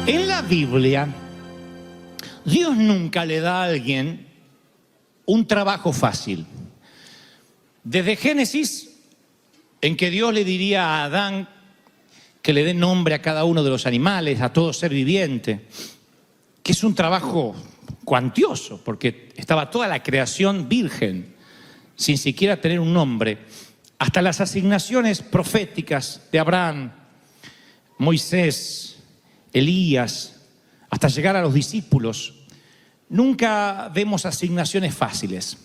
En la Biblia, Dios nunca le da a alguien un trabajo fácil. Desde Génesis, en que Dios le diría a Adán que le dé nombre a cada uno de los animales, a todo ser viviente, que es un trabajo cuantioso, porque estaba toda la creación virgen, sin siquiera tener un nombre, hasta las asignaciones proféticas de Abraham, Moisés, Elías, hasta llegar a los discípulos. Nunca vemos asignaciones fáciles.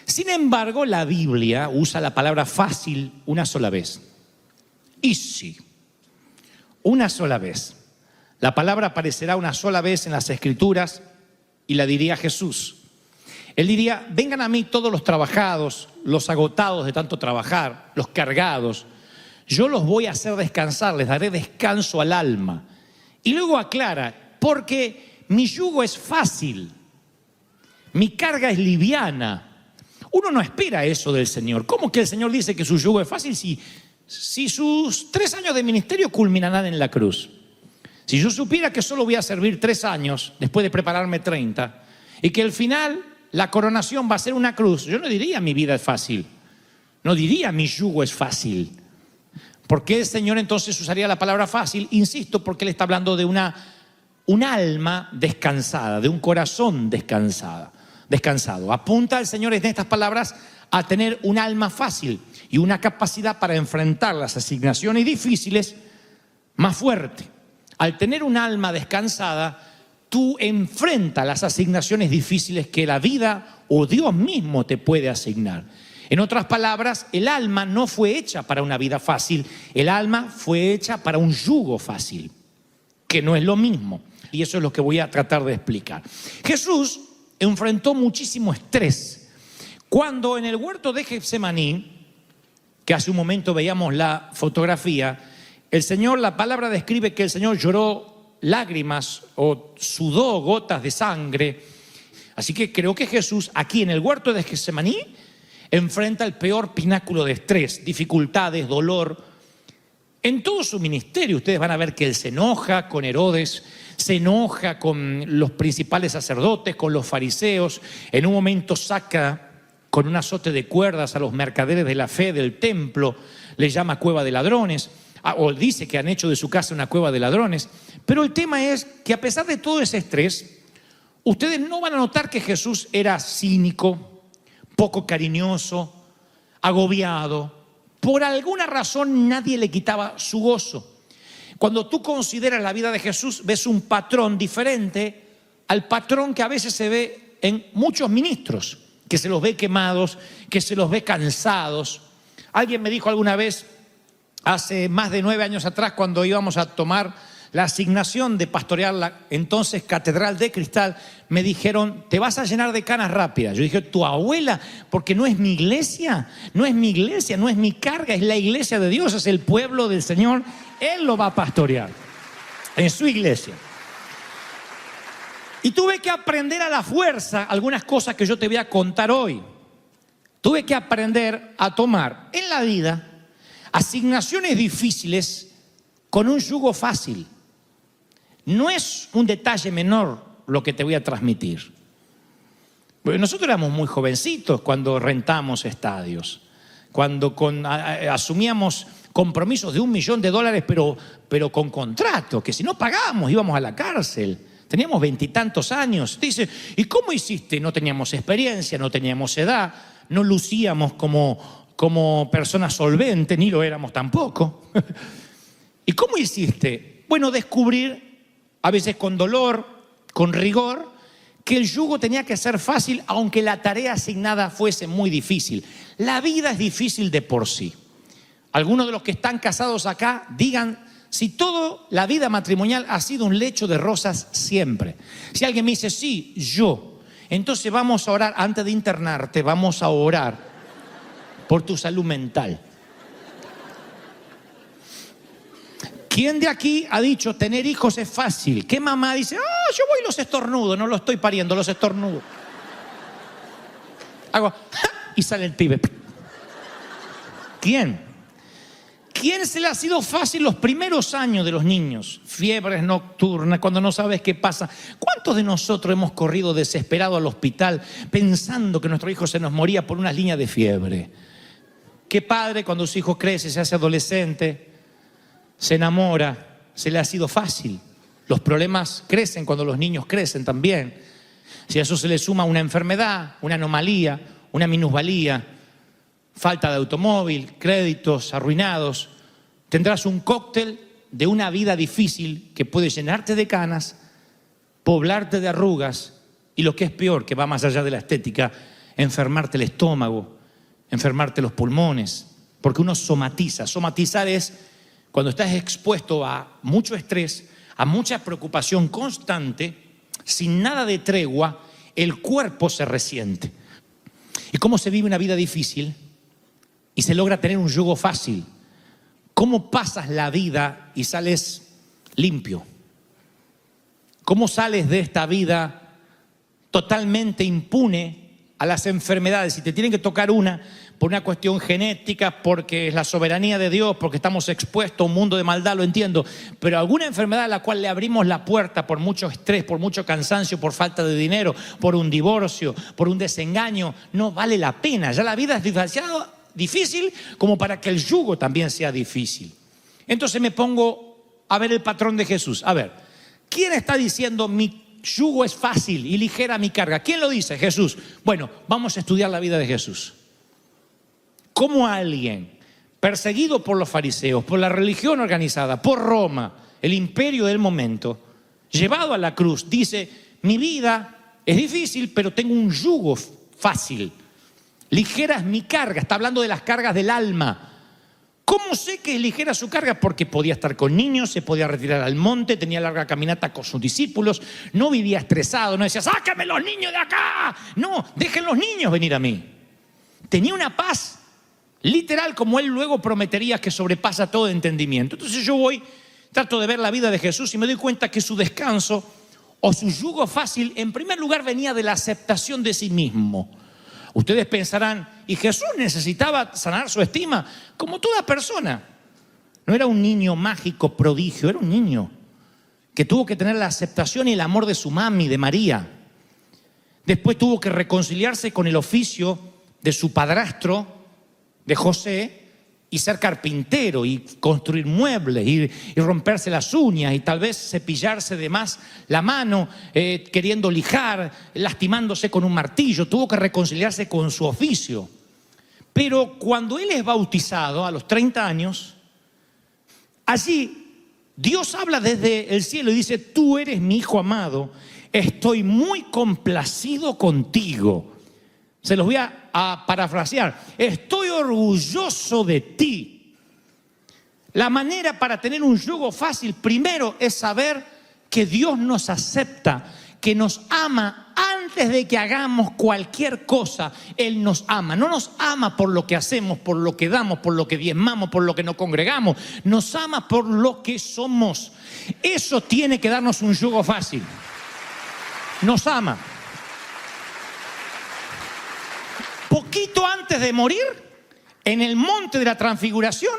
Sin embargo, la Biblia usa la palabra fácil una sola vez. Easy. Una sola vez. La palabra aparecerá una sola vez en las Escrituras y la diría Jesús. Él diría: vengan a mí todos los trabajados, los agotados de tanto trabajar, los cargados. Yo los voy a hacer descansar, les daré descanso al alma. Y luego aclara: porque mi yugo es fácil, mi carga es liviana. Uno no espera eso del Señor. ¿Cómo que el Señor dice que su yugo es fácil si sus 3 años de ministerio culminarán en la cruz? Si yo supiera que solo voy a servir 3 años después de prepararme 30 y que al final la coronación va a ser una cruz, yo no diría mi vida es fácil, no diría mi yugo es fácil. ¿Por qué el Señor entonces usaría la palabra fácil? Insisto, porque Él está hablando de un alma descansada, de un corazón descansado. Apunta el Señor en estas palabras a tener un alma fácil y una capacidad para enfrentar las asignaciones difíciles más fuerte. Al tener un alma descansada, tú enfrentas las asignaciones difíciles que la vida o Dios mismo te puede asignar. En otras palabras, el alma no fue hecha para una vida fácil, el alma fue hecha para un yugo fácil, que no es lo mismo. Y eso es lo que voy a tratar de explicar. Jesús enfrentó muchísimo estrés. Cuando en el huerto de Getsemaní, que hace un momento veíamos la fotografía, la palabra describe que el Señor lloró lágrimas o sudó gotas de sangre. Así que creo que Jesús aquí en el huerto de Getsemaní enfrenta el peor pináculo de estrés, dificultades, dolor. En todo su ministerio ustedes van a ver que Él se enoja con Herodes, se enoja con los principales sacerdotes, con los fariseos. En un momento saca con un azote de cuerdas a los mercaderes de la fe del templo, les llama cueva de ladrones, o dice que han hecho de su casa una cueva de ladrones. Pero el tema es que a pesar de todo ese estrés, ustedes no van a notar que Jesús era cínico, poco cariñoso, agobiado. Por alguna razón nadie le quitaba su gozo. Cuando tú consideras la vida de Jesús, ves un patrón diferente al patrón que a veces se ve en muchos ministros, que se los ve quemados, que se los ve cansados. Alguien me dijo alguna vez, hace más de 9 años atrás, cuando íbamos a tomar la asignación de pastorear la entonces Catedral de Cristal, me dijeron: te vas a llenar de canas rápidas. Yo dije: tu abuela, porque no es mi iglesia, no es mi iglesia, no es mi carga, es la iglesia de Dios, es el pueblo del Señor. Él lo va a pastorear en su iglesia. Y tuve que aprender a la fuerza algunas cosas que yo te voy a contar hoy. Tuve que aprender a tomar en la vida asignaciones difíciles con un yugo fácil. No es un detalle menor lo que te voy a transmitir. Porque nosotros éramos muy jovencitos cuando rentamos estadios, cuando asumíamos compromisos de $1 millón, pero con contrato, que si no pagábamos íbamos a la cárcel. Teníamos 20 y tantos años. Dice: ¿y cómo hiciste? No teníamos experiencia, no teníamos edad, no lucíamos como personas solventes, ni lo éramos tampoco. ¿Y cómo hiciste? Bueno, descubrir, a veces con dolor, con rigor, que el yugo tenía que ser fácil, aunque la tarea asignada fuese muy difícil. La vida es difícil de por sí. Algunos de los que están casados acá, digan si toda la vida matrimonial ha sido un lecho de rosas siempre. Si alguien me dice: sí, yo, entonces vamos a orar, antes de internarte, vamos a orar por tu salud mental. ¿Quién de aquí ha dicho tener hijos es fácil? ¿Qué mamá dice: yo voy y los estornudo? No lo estoy pariendo, los estornudo. Hago y sale el pibe. ¿Quién? ¿Quién se le ha sido fácil los primeros años de los niños? Fiebres nocturnas, cuando no sabes qué pasa. ¿Cuántos de nosotros hemos corrido desesperados al hospital pensando que nuestro hijo se nos moría por unas líneas de fiebre? ¿Qué padre cuando su hijo crece, se hace adolescente, se enamora, se le ha sido fácil? Los problemas crecen cuando los niños crecen también. Si a eso se le suma una enfermedad, una anomalía, una minusvalía, falta de automóvil, créditos arruinados, tendrás un cóctel de una vida difícil que puede llenarte de canas, poblarte de arrugas y lo que es peor, que va más allá de la estética, enfermarte el estómago, enfermarte los pulmones, porque uno somatiza. Somatizar es cuando estás expuesto a mucho estrés, a mucha preocupación constante, sin nada de tregua, el cuerpo se resiente. ¿Y cómo se vive una vida difícil y se logra tener un yugo fácil? ¿Cómo pasas la vida y sales limpio? ¿Cómo sales de esta vida totalmente impune a las enfermedades? Si te tienen que tocar una por una cuestión genética, porque es la soberanía de Dios, porque estamos expuestos a un mundo de maldad, lo entiendo, pero alguna enfermedad a la cual le abrimos la puerta por mucho estrés, por mucho cansancio, por falta de dinero, por un divorcio, por un desengaño, no vale la pena. Ya la vida es demasiado difícil como para que el yugo también sea difícil. Entonces me pongo a ver el patrón de Jesús. A ver, ¿quién está diciendo mi yugo es fácil y ligera mi carga? ¿Quién lo dice? Jesús. Bueno, vamos a estudiar la vida de Jesús. ¿Cómo alguien perseguido por los fariseos, por la religión organizada, por Roma, el imperio del momento, llevado a la cruz, dice, mi vida es difícil, pero tengo un yugo fácil? Ligera es mi carga. Está hablando de las cargas del alma. ¿Cómo sé que es ligera su carga? Porque podía estar con niños, se podía retirar al monte, tenía larga caminata con sus discípulos, no vivía estresado, no decía, sáquenme los niños de acá. No, dejen los niños venir a mí. Tenía una paz literal, como él luego prometería, que sobrepasa todo entendimiento. Entonces yo trato de ver la vida de Jesús y me doy cuenta que su descanso o su yugo fácil, en primer lugar, venía de la aceptación de sí mismo. Ustedes pensarán, ¿y Jesús necesitaba sanar su estima? Como toda persona. No era un niño mágico, prodigio, era un niño que tuvo que tener la aceptación y el amor de su mami, de María. Después tuvo que reconciliarse con el oficio de su padrastro, de José, y ser carpintero y construir muebles y romperse las uñas y tal vez cepillarse de más la mano, queriendo lijar, lastimándose con un martillo. Tuvo que reconciliarse con su oficio. Pero cuando él es bautizado a los 30 años, allí Dios habla desde el cielo y dice, tú eres mi hijo amado, estoy muy complacido contigo. Se los voy a parafrasear. Estoy orgulloso de ti. La manera para tener un yugo fácil, primero, es saber que Dios nos acepta, que nos ama antes de que hagamos cualquier cosa. Él nos ama. No nos ama por lo que hacemos, por lo que damos, por lo que diezmamos, por lo que nos congregamos. Nos ama por lo que somos. Eso tiene que darnos un yugo fácil. Nos ama. Poquito antes de morir, en el monte de la transfiguración,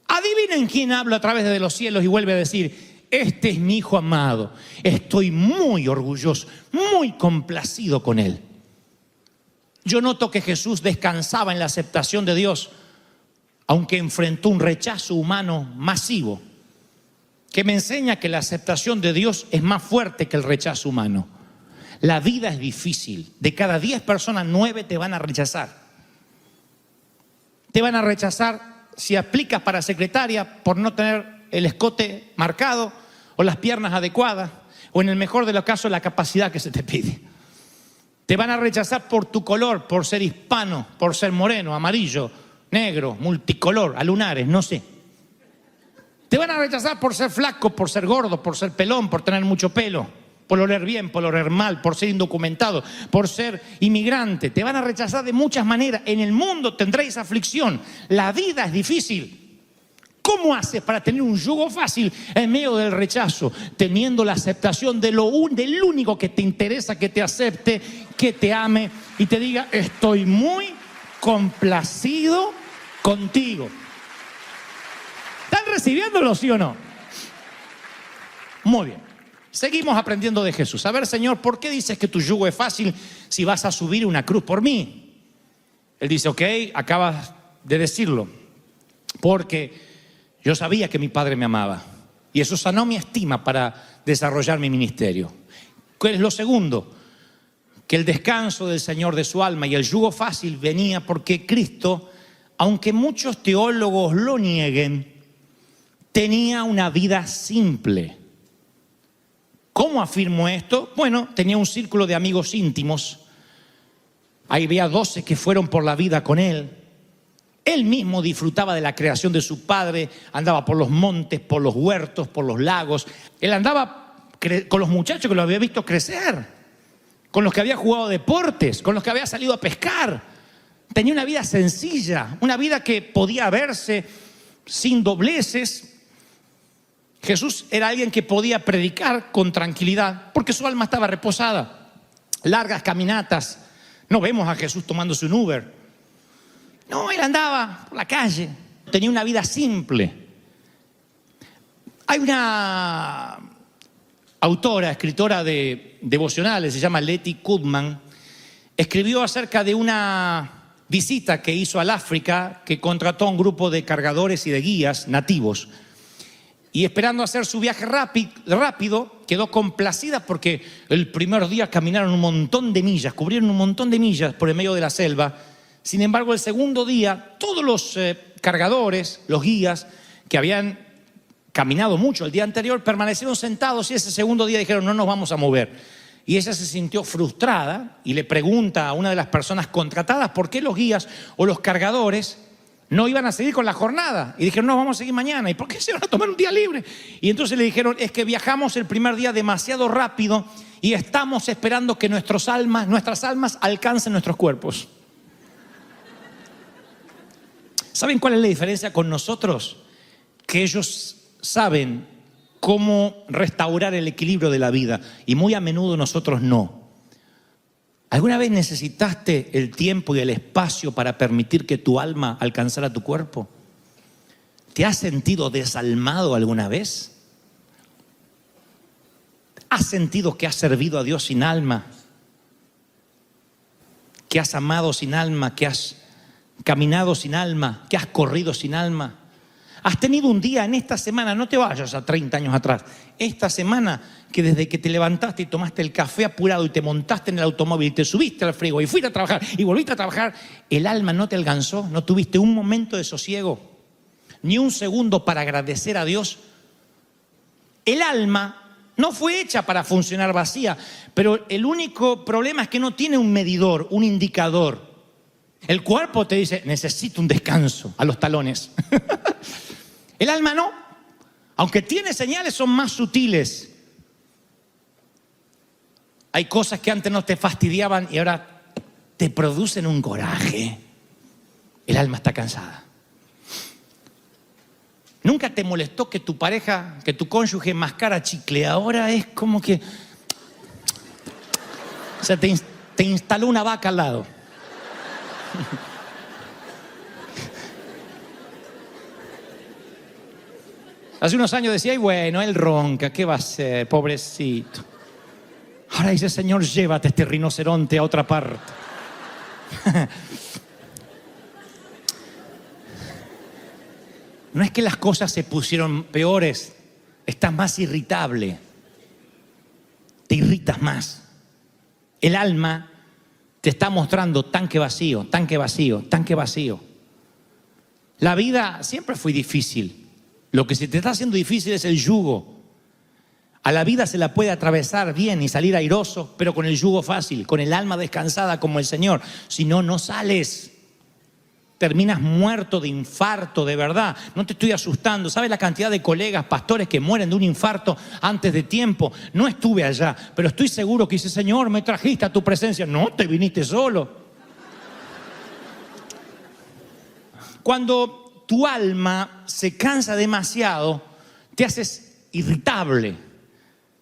adivinen quién habla a través de los cielos y vuelve a decir, este es mi hijo amado, estoy muy orgulloso, muy complacido con él. Yo noto que Jesús descansaba en la aceptación de Dios, aunque enfrentó un rechazo humano masivo, que me enseña que la aceptación de Dios es más fuerte que el rechazo humano. La vida es difícil. De cada 10 personas, 9 te van a rechazar. Te van a rechazar si aplicas para secretaria por no tener el escote marcado o las piernas adecuadas o, en el mejor de los casos, la capacidad que se te pide. Te van a rechazar por tu color, por ser hispano, por ser moreno, amarillo, negro, multicolor, a lunares, no sé. Te van a rechazar por ser flaco, por ser gordo, por ser pelón, por tener mucho pelo, por oler bien, por oler mal, por ser indocumentado, por ser inmigrante. Te van a rechazar de muchas maneras. En el mundo tendréis aflicción. La vida es difícil. ¿Cómo haces para tener un yugo fácil en medio del rechazo? Teniendo la aceptación del único que te interesa, que te acepte, que te ame y te diga, estoy muy complacido contigo. ¿Están recibiéndolo, sí o no? Muy bien. Seguimos aprendiendo de Jesús. A ver, Señor, ¿por qué dices que tu yugo es fácil si vas a subir una cruz por mí? Él dice, ok, acabas de decirlo, porque yo sabía que mi Padre me amaba y eso sanó mi estima para desarrollar mi ministerio. ¿Cuál es lo segundo? Que el descanso del Señor de su alma y el yugo fácil venía porque Cristo, aunque muchos teólogos lo nieguen, tenía una vida simple. ¿Cómo afirmo esto? Bueno, tenía un círculo de amigos íntimos. Ahí había 12 que fueron por la vida con él. Él mismo disfrutaba de la creación de su padre, andaba por los montes, por los huertos, por los lagos. Él andaba con los muchachos que lo había visto crecer, con los que había jugado deportes, con los que había salido a pescar. Tenía una vida sencilla, una vida que podía verse sin dobleces. Jesús era alguien que podía predicar con tranquilidad porque su alma estaba reposada. Largas caminatas. No vemos a Jesús tomándose un Uber. No, él andaba por la calle. Tenía una vida simple. Hay una autora, escritora de devocionales, se llama Letty Kudman. Escribió acerca de una visita que hizo al África, que contrató a un grupo de cargadores y de guías nativos. Y esperando hacer su viaje rápido, quedó complacida porque el primer día caminaron un montón de millas, cubrieron un montón de millas por el medio de la selva. Sin embargo, el segundo día, todos los cargadores, los guías, que habían caminado mucho el día anterior, permanecieron sentados y ese segundo día dijeron, no nos vamos a mover. Y ella se sintió frustrada y le pregunta a una de las personas contratadas por qué los guías o los cargadores no iban a seguir con la jornada. Y dijeron, no, vamos a seguir mañana. ¿Y por qué se van a tomar un día libre? Y entonces le dijeron, es que viajamos el primer día demasiado rápido y estamos esperando que nuestras almas alcancen nuestros cuerpos. ¿Saben cuál es la diferencia con nosotros? Que ellos saben cómo restaurar el equilibrio de la vida y muy a menudo nosotros no. ¿Alguna vez necesitaste el tiempo y el espacio para permitir que tu alma alcanzara tu cuerpo? ¿Te has sentido desalmado alguna vez? ¿Has sentido que has servido a Dios sin alma? ¿Que has amado sin alma? ¿Que has caminado sin alma? ¿Que has corrido sin alma? ¿Has tenido un día en esta semana, no te vayas a 30 años atrás, esta semana que desde que te levantaste y tomaste el café apurado y te montaste en el automóvil y te subiste al frigo y fuiste a trabajar y volviste a trabajar, el alma no te alcanzó? ¿No tuviste un momento de sosiego? ¿Ni un segundo para agradecer a Dios? El alma no fue hecha para funcionar vacía, pero el único problema es que no tiene un medidor, un indicador. El cuerpo te dice, necesito un descanso, a los talones. El alma no. Aunque tiene señales, son más sutiles. Hay cosas que antes no te fastidiaban y ahora te producen un coraje. El alma está cansada. ¿Nunca te molestó que tu pareja, que tu cónyuge mascara chicle? Ahora es como que... O sea, te instaló una vaca al lado. Hace unos años decía, y bueno, él ronca, ¿qué va a hacer? Pobrecito. Ahora dice, Señor, llévate este rinoceronte a otra parte. No es que las cosas se pusieron peores, estás más irritable. Te irritas más. El alma te está mostrando tanque vacío, tanque vacío, tanque vacío. La vida siempre fue difícil. Lo que se te está haciendo difícil es el yugo. A la vida se la puede atravesar bien y salir airoso, pero con el yugo fácil, con el alma descansada como el Señor. Si no, no sales. Terminas muerto de infarto, de verdad. No te estoy asustando. ¿Sabes la cantidad de colegas, pastores que mueren de un infarto antes de tiempo? No estuve allá, pero estoy seguro que dice, Señor, me trajiste a tu presencia. No, te viniste solo. Cuando tu alma se cansa demasiado, te haces irritable.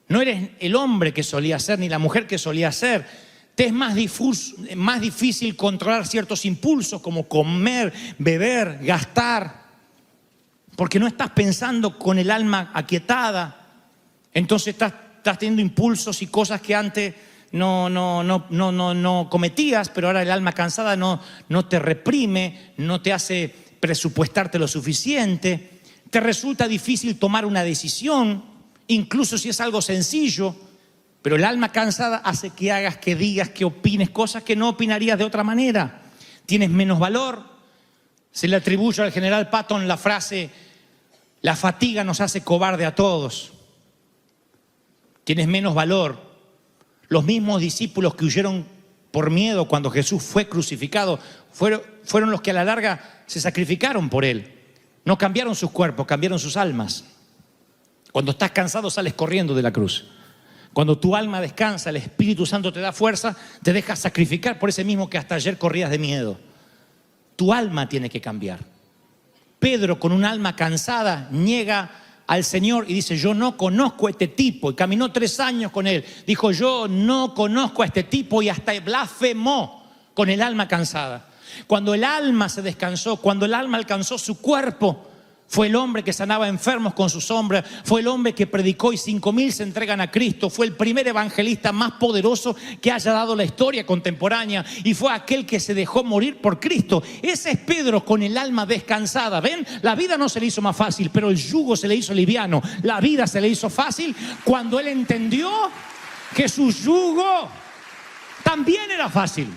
No eres el hombre que solía ser, ni la mujer que solía ser. Te es más difícil controlar ciertos impulsos como comer, beber, gastar. porque no estás pensando con el alma aquietada. Entonces estás teniendo impulsos y cosas que antes no cometías, pero ahora el alma cansada no te reprime, no te hace presupuestarte lo suficiente. Te resulta difícil tomar una decisión, incluso si es algo sencillo, pero el alma cansada hace que hagas, que digas, que opines cosas que no opinarías de otra manera. Tienes menos valor. Se le atribuye al general Patton la frase: la fatiga nos hace cobarde a todos. Tienes menos valor. Los mismos discípulos que huyeron por miedo cuando Jesús fue crucificado fueron los que a la larga se sacrificaron por Él. No cambiaron sus cuerpos, cambiaron sus almas. Cuando estás cansado sales corriendo de la cruz. Cuando tu alma descansa, el Espíritu Santo te da fuerza, te dejas sacrificar por ese mismo que hasta ayer corrías de miedo. Tu alma tiene que cambiar. Pedro, con un alma cansada, niega al Señor y dice: yo no conozco a este tipo. Y caminó 3 años con él. Dijo: yo no conozco a este tipo, y hasta blasfemó con el alma cansada. Cuando el alma se descansó, cuando el alma alcanzó su cuerpo, fue el hombre que sanaba enfermos con su sombra, fue el hombre que predicó y 5.000 se entregan a Cristo, fue el primer evangelista más poderoso que haya dado la historia contemporánea, y fue aquel que se dejó morir por Cristo. Ese es Pedro con el alma descansada. ¿Ven? La vida no se le hizo más fácil, pero el yugo se le hizo liviano. La vida se le hizo fácil cuando él entendió que su yugo también era fácil.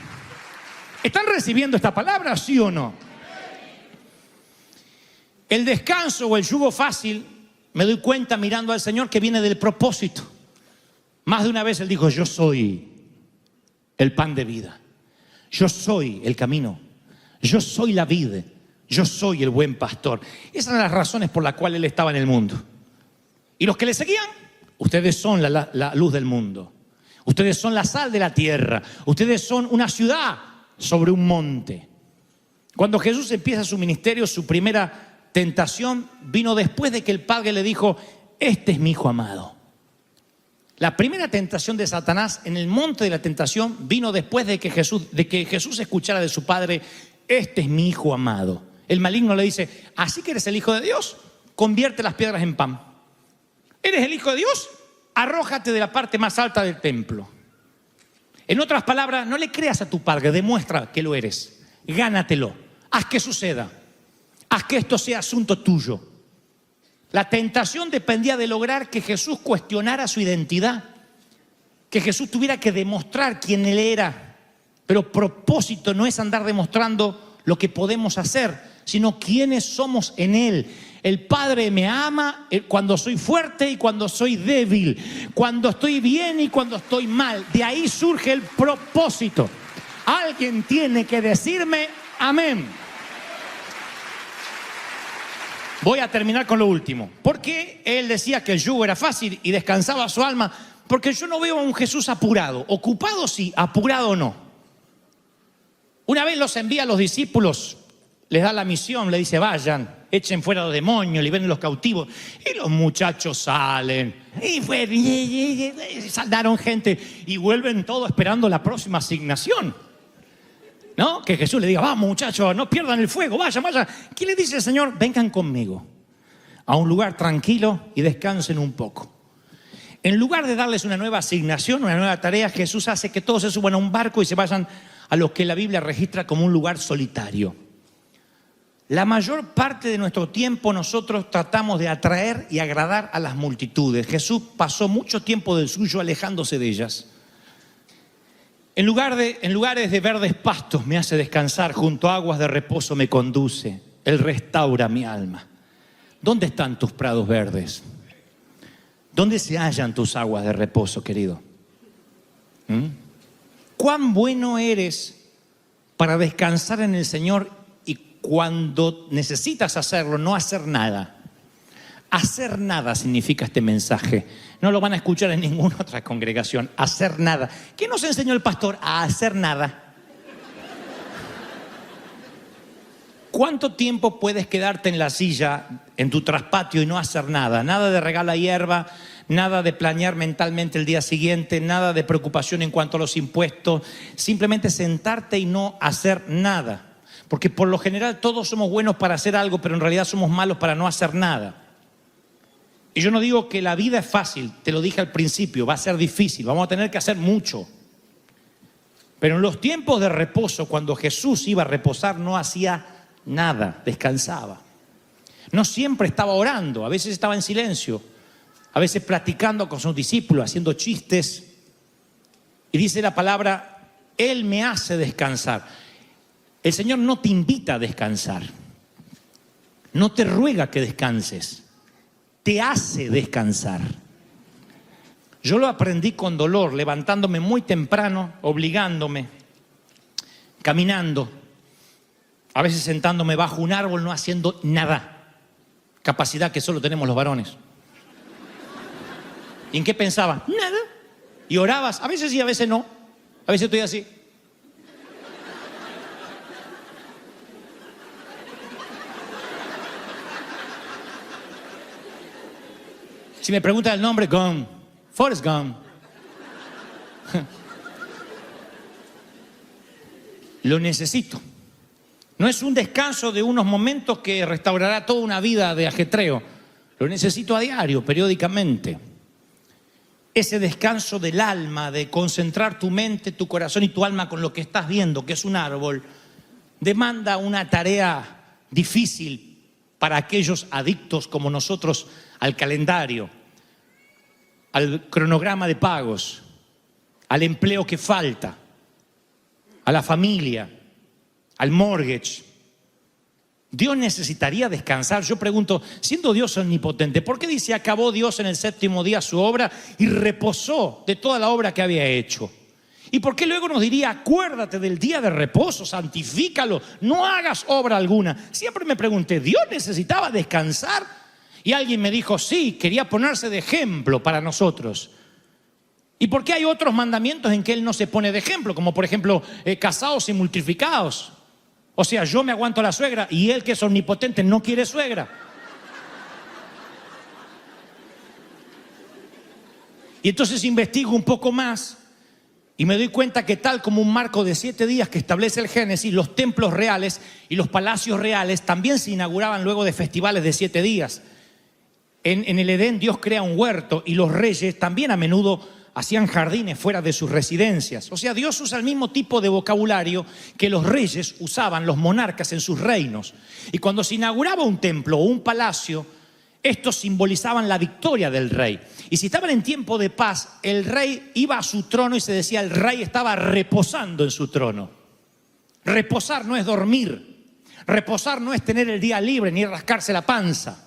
¿Están recibiendo esta palabra, sí o no? El descanso o el yugo fácil, me doy cuenta mirando al Señor, que viene del propósito. Más de una vez Él dijo: yo soy el pan de vida, yo soy el camino, yo soy la vid, yo soy el buen pastor. Esas eran las razones por las cuales Él estaba en el mundo. Y los que le seguían: ustedes son la luz del mundo, ustedes son la sal de la tierra, ustedes son una ciudad sobre un monte. Cuando Jesús empieza su ministerio, su primera tentación vino después de que el Padre le dijo: este es mi Hijo amado. La primera tentación de Satanás en el monte de la tentación vino después de que Jesús escuchara de su Padre: este es mi Hijo amado. El maligno le dice: así que eres el Hijo de Dios, convierte las piedras en pan. ¿Eres el Hijo de Dios? Arrójate de la parte más alta del templo. En otras palabras, no le creas a tu Padre, demuestra que lo eres. Gánatelo, haz que suceda. Haz que esto sea asunto tuyo. La tentación dependía de lograr que Jesús cuestionara su identidad, que Jesús tuviera que demostrar quién Él era. Pero propósito no es andar demostrando lo que podemos hacer, sino quiénes somos en Él. El Padre me ama cuando soy fuerte y cuando soy débil, cuando estoy bien y cuando estoy mal. De ahí surge el propósito. Alguien tiene que decirme amén. Voy a terminar con lo último. ¿Por qué Él decía que el yugo era fácil y descansaba su alma? Porque yo no veo a un Jesús apurado. Ocupado sí, apurado no. Una vez los envía a los discípulos, les da la misión, le dice: vayan, echen fuera a los demonios, liberen los cautivos. Y los muchachos salen. Y saldaron gente y vuelven todos esperando la próxima asignación. ¿No? Que Jesús le diga: vamos muchachos, no pierdan el fuego, vayan. ¿Qué le dice el Señor? Vengan conmigo a un lugar tranquilo y descansen un poco. En lugar de darles una nueva asignación, una nueva tarea, Jesús hace que todos se suban a un barco y se vayan a lo que la Biblia registra como un lugar solitario. La mayor parte de nuestro tiempo nosotros tratamos de atraer y agradar a las multitudes. Jesús pasó mucho tiempo del suyo alejándose de ellas. En lugares de verdes pastos me hace descansar, junto a aguas de reposo me conduce. Él restaura mi alma. ¿Dónde están tus prados verdes? ¿Dónde se hallan tus aguas de reposo, querido? ¿Cuán bueno eres para descansar en el Señor y cuando necesitas hacerlo, no hacer nada? Hacer nada significa este mensaje. No lo van a escuchar en ninguna otra congregación. Hacer nada. ¿Qué nos enseñó el pastor? A hacer nada. ¿Cuánto tiempo puedes quedarte en la silla, en tu traspatio y no hacer nada? Nada de regala hierba, nada de planear mentalmente el día siguiente, nada de preocupación en cuanto a los impuestos. Simplemente sentarte y no hacer nada. Porque por lo general todos somos buenos para hacer algo, pero en realidad somos malos para no hacer nada. Y yo no digo que la vida es fácil, te lo dije al principio, va a ser difícil, vamos a tener que hacer mucho. Pero en los tiempos de reposo, cuando Jesús iba a reposar, no hacía nada, descansaba. No siempre estaba orando, a veces estaba en silencio, a veces platicando con sus discípulos, haciendo chistes. Y dice la palabra, Él me hace descansar. El Señor no te invita a descansar, no te ruega que descanses, te hace descansar. Yo lo aprendí con dolor, levantándome muy temprano, obligándome, caminando, a veces sentándome bajo un árbol, no haciendo nada. Capacidad que solo tenemos los varones. ¿Y en qué pensaba? Nada. Y orabas, a veces sí, a veces no. A veces estoy así. Si me preguntan el nombre, Gump, Forrest Gump. Lo necesito. No es un descanso de unos momentos que restaurará toda una vida de ajetreo. Lo necesito a diario, periódicamente. Ese descanso del alma, de concentrar tu mente, tu corazón y tu alma con lo que estás viendo, que es un árbol, demanda una tarea difícil para aquellos adictos como nosotros al calendario, al cronograma de pagos, al empleo que falta, a la familia, al mortgage. Dios necesitaría descansar. Yo pregunto, siendo Dios omnipotente, ¿por qué dice acabó Dios en el séptimo día su obra y reposó de toda la obra que había hecho? ¿Y por qué luego nos diría, acuérdate del día de reposo, santifícalo, no hagas obra alguna? Siempre me pregunté, ¿Dios necesitaba descansar? Y alguien me dijo, sí, quería ponerse de ejemplo para nosotros. ¿Y por qué hay otros mandamientos en que Él no se pone de ejemplo? Como por ejemplo, casados y multiplicados. O sea, yo me aguanto a la suegra y Él, que es omnipotente, no quiere suegra. Y entonces investigo un poco más y me doy cuenta que tal como un marco de 7 días que establece el Génesis, los templos reales y los palacios reales también se inauguraban luego de festivales de 7 días. En el Edén Dios crea un huerto y los reyes también a menudo hacían jardines fuera de sus residencias. O sea, Dios usa el mismo tipo de vocabulario que los reyes usaban, los monarcas en sus reinos. Y cuando se inauguraba un templo o un palacio, estos simbolizaban la victoria del rey. Y si estaban en tiempo de paz, el rey iba a su trono y se decía, el rey estaba reposando en su trono. Reposar no es dormir. Reposar no es tener el día libre ni rascarse la panza.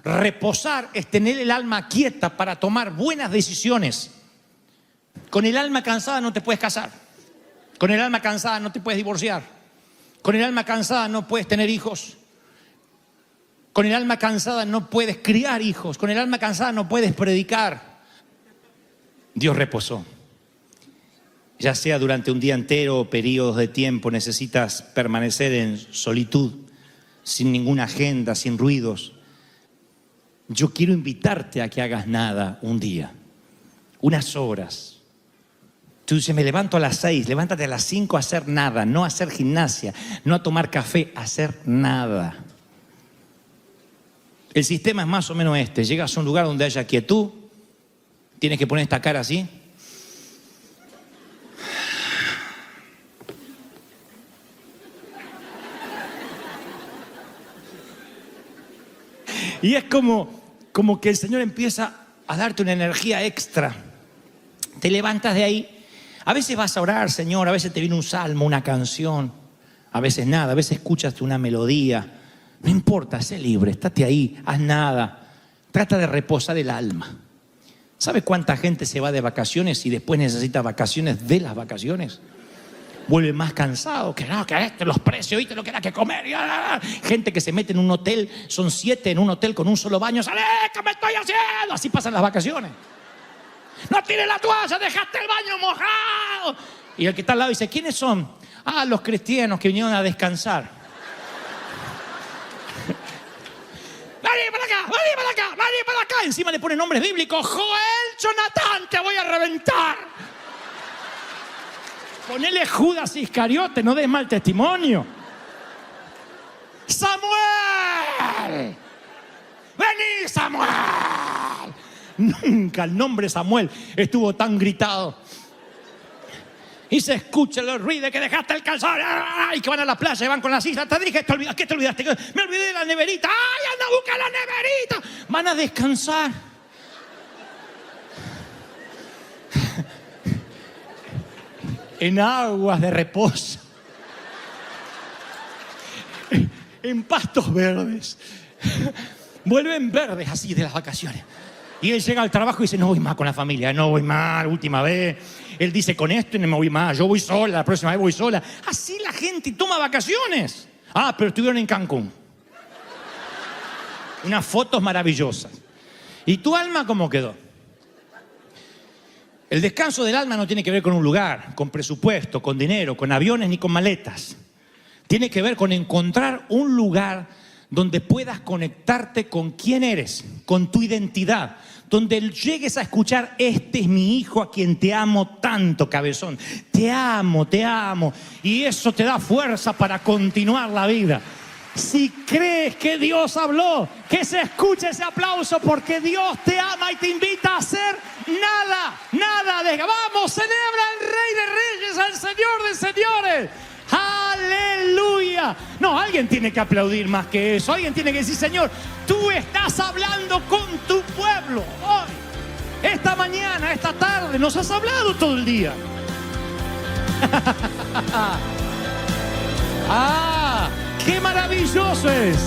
Reposar es tener el alma quieta para tomar buenas decisiones. Con el alma cansada no te puedes casar. Con el alma cansada no te puedes divorciar. Con el alma cansada no puedes tener hijos. Con el alma cansada no puedes criar hijos. Con el alma cansada no puedes predicar. Dios reposó. Ya sea durante un día entero o periodos de tiempo, necesitas permanecer en solitud, sin ninguna agenda, sin ruidos. Yo quiero invitarte a que hagas nada un día, unas horas. Tú dices, me levanto a las 6, levántate a las 5 a hacer nada, no a hacer gimnasia, no a tomar café, a hacer nada. El sistema es más o menos este, llegas a un lugar donde haya quietud, tienes que poner esta cara así. Y es como que el Señor empieza a darte una energía extra. Te levantas de ahí. A veces vas a orar, Señor, a veces te viene un salmo, una canción. A veces nada, a veces escuchas una melodía. No importa, sé libre, estate ahí, haz nada. Trata de reposar el alma. ¿Sabe cuánta gente se va de vacaciones y después necesita vacaciones de las vacaciones? Vuelve más cansado, que no, que los precios, ¿viste lo que era que comer? Gente que se mete en un hotel, son 7 en un hotel con un solo baño. ¡Sale, qué me estoy haciendo! Así pasan las vacaciones. No tires la toalla, dejaste el baño mojado. Y el que está al lado dice, ¿quiénes son? Ah, los cristianos que vinieron a descansar. ¡Vení para acá! ¡Vení para acá! ¡Vení para acá! Encima le ponen nombres bíblicos. Joel, Jonatán, te voy a reventar. Ponele Judas Iscariote, no des mal testimonio. ¡Samuel! ¡Vení, Samuel! Nunca el nombre Samuel estuvo tan gritado. Y se escucha el ruido de que dejaste el calzón. Y que van a la playa y van con las islas. Te dije, ¿qué te olvidaste? Me olvidé de la neverita. ¡Ay, anda a buscar la neverita! Van a descansar. En aguas de reposo. En pastos verdes. Vuelven verdes así de las vacaciones. Y él llega al trabajo y dice, no voy más con la familia, no voy más, última vez. Él dice, con esto no me voy más, yo voy sola, la próxima vez voy sola. Así la gente toma vacaciones. Ah, pero estuvieron en Cancún. Unas fotos maravillosas. ¿Y tu alma cómo quedó? El descanso del alma no tiene que ver con un lugar, con presupuesto, con dinero, con aviones ni con maletas. Tiene que ver con encontrar un lugar donde puedas conectarte con quién eres, con tu identidad, donde llegues a escuchar, este es mi hijo a quien te amo tanto, cabezón. Te amo, te amo. Y eso te da fuerza para continuar la vida. Si crees que Dios habló, que se escuche ese aplauso porque Dios te ama y te invita a hacer nada. Vamos, celebra al Rey de Reyes, al Señor de Señores. ¡Aleluya! No, alguien tiene que aplaudir más que eso. Alguien tiene que decir, Señor, tú estás hablando con tu pueblo hoy, esta mañana, esta tarde. Nos has hablado todo el día. ¡Ah! ¡Qué maravilloso es!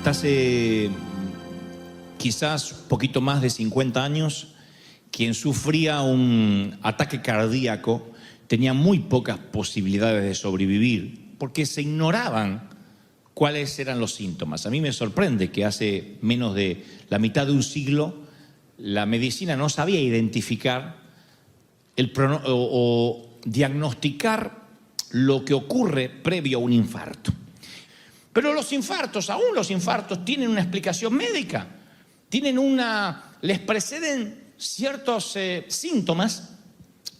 Hace quizás poquito más de 50 años, quien sufría un ataque cardíaco tenía muy pocas posibilidades de sobrevivir porque se ignoraban cuáles eran los síntomas. A mí me sorprende que hace menos de la mitad de un siglo la medicina no sabía identificar o diagnosticar lo que ocurre previo a un infarto. Pero los infartos, aún los infartos, tienen una explicación médica. Les preceden ciertos síntomas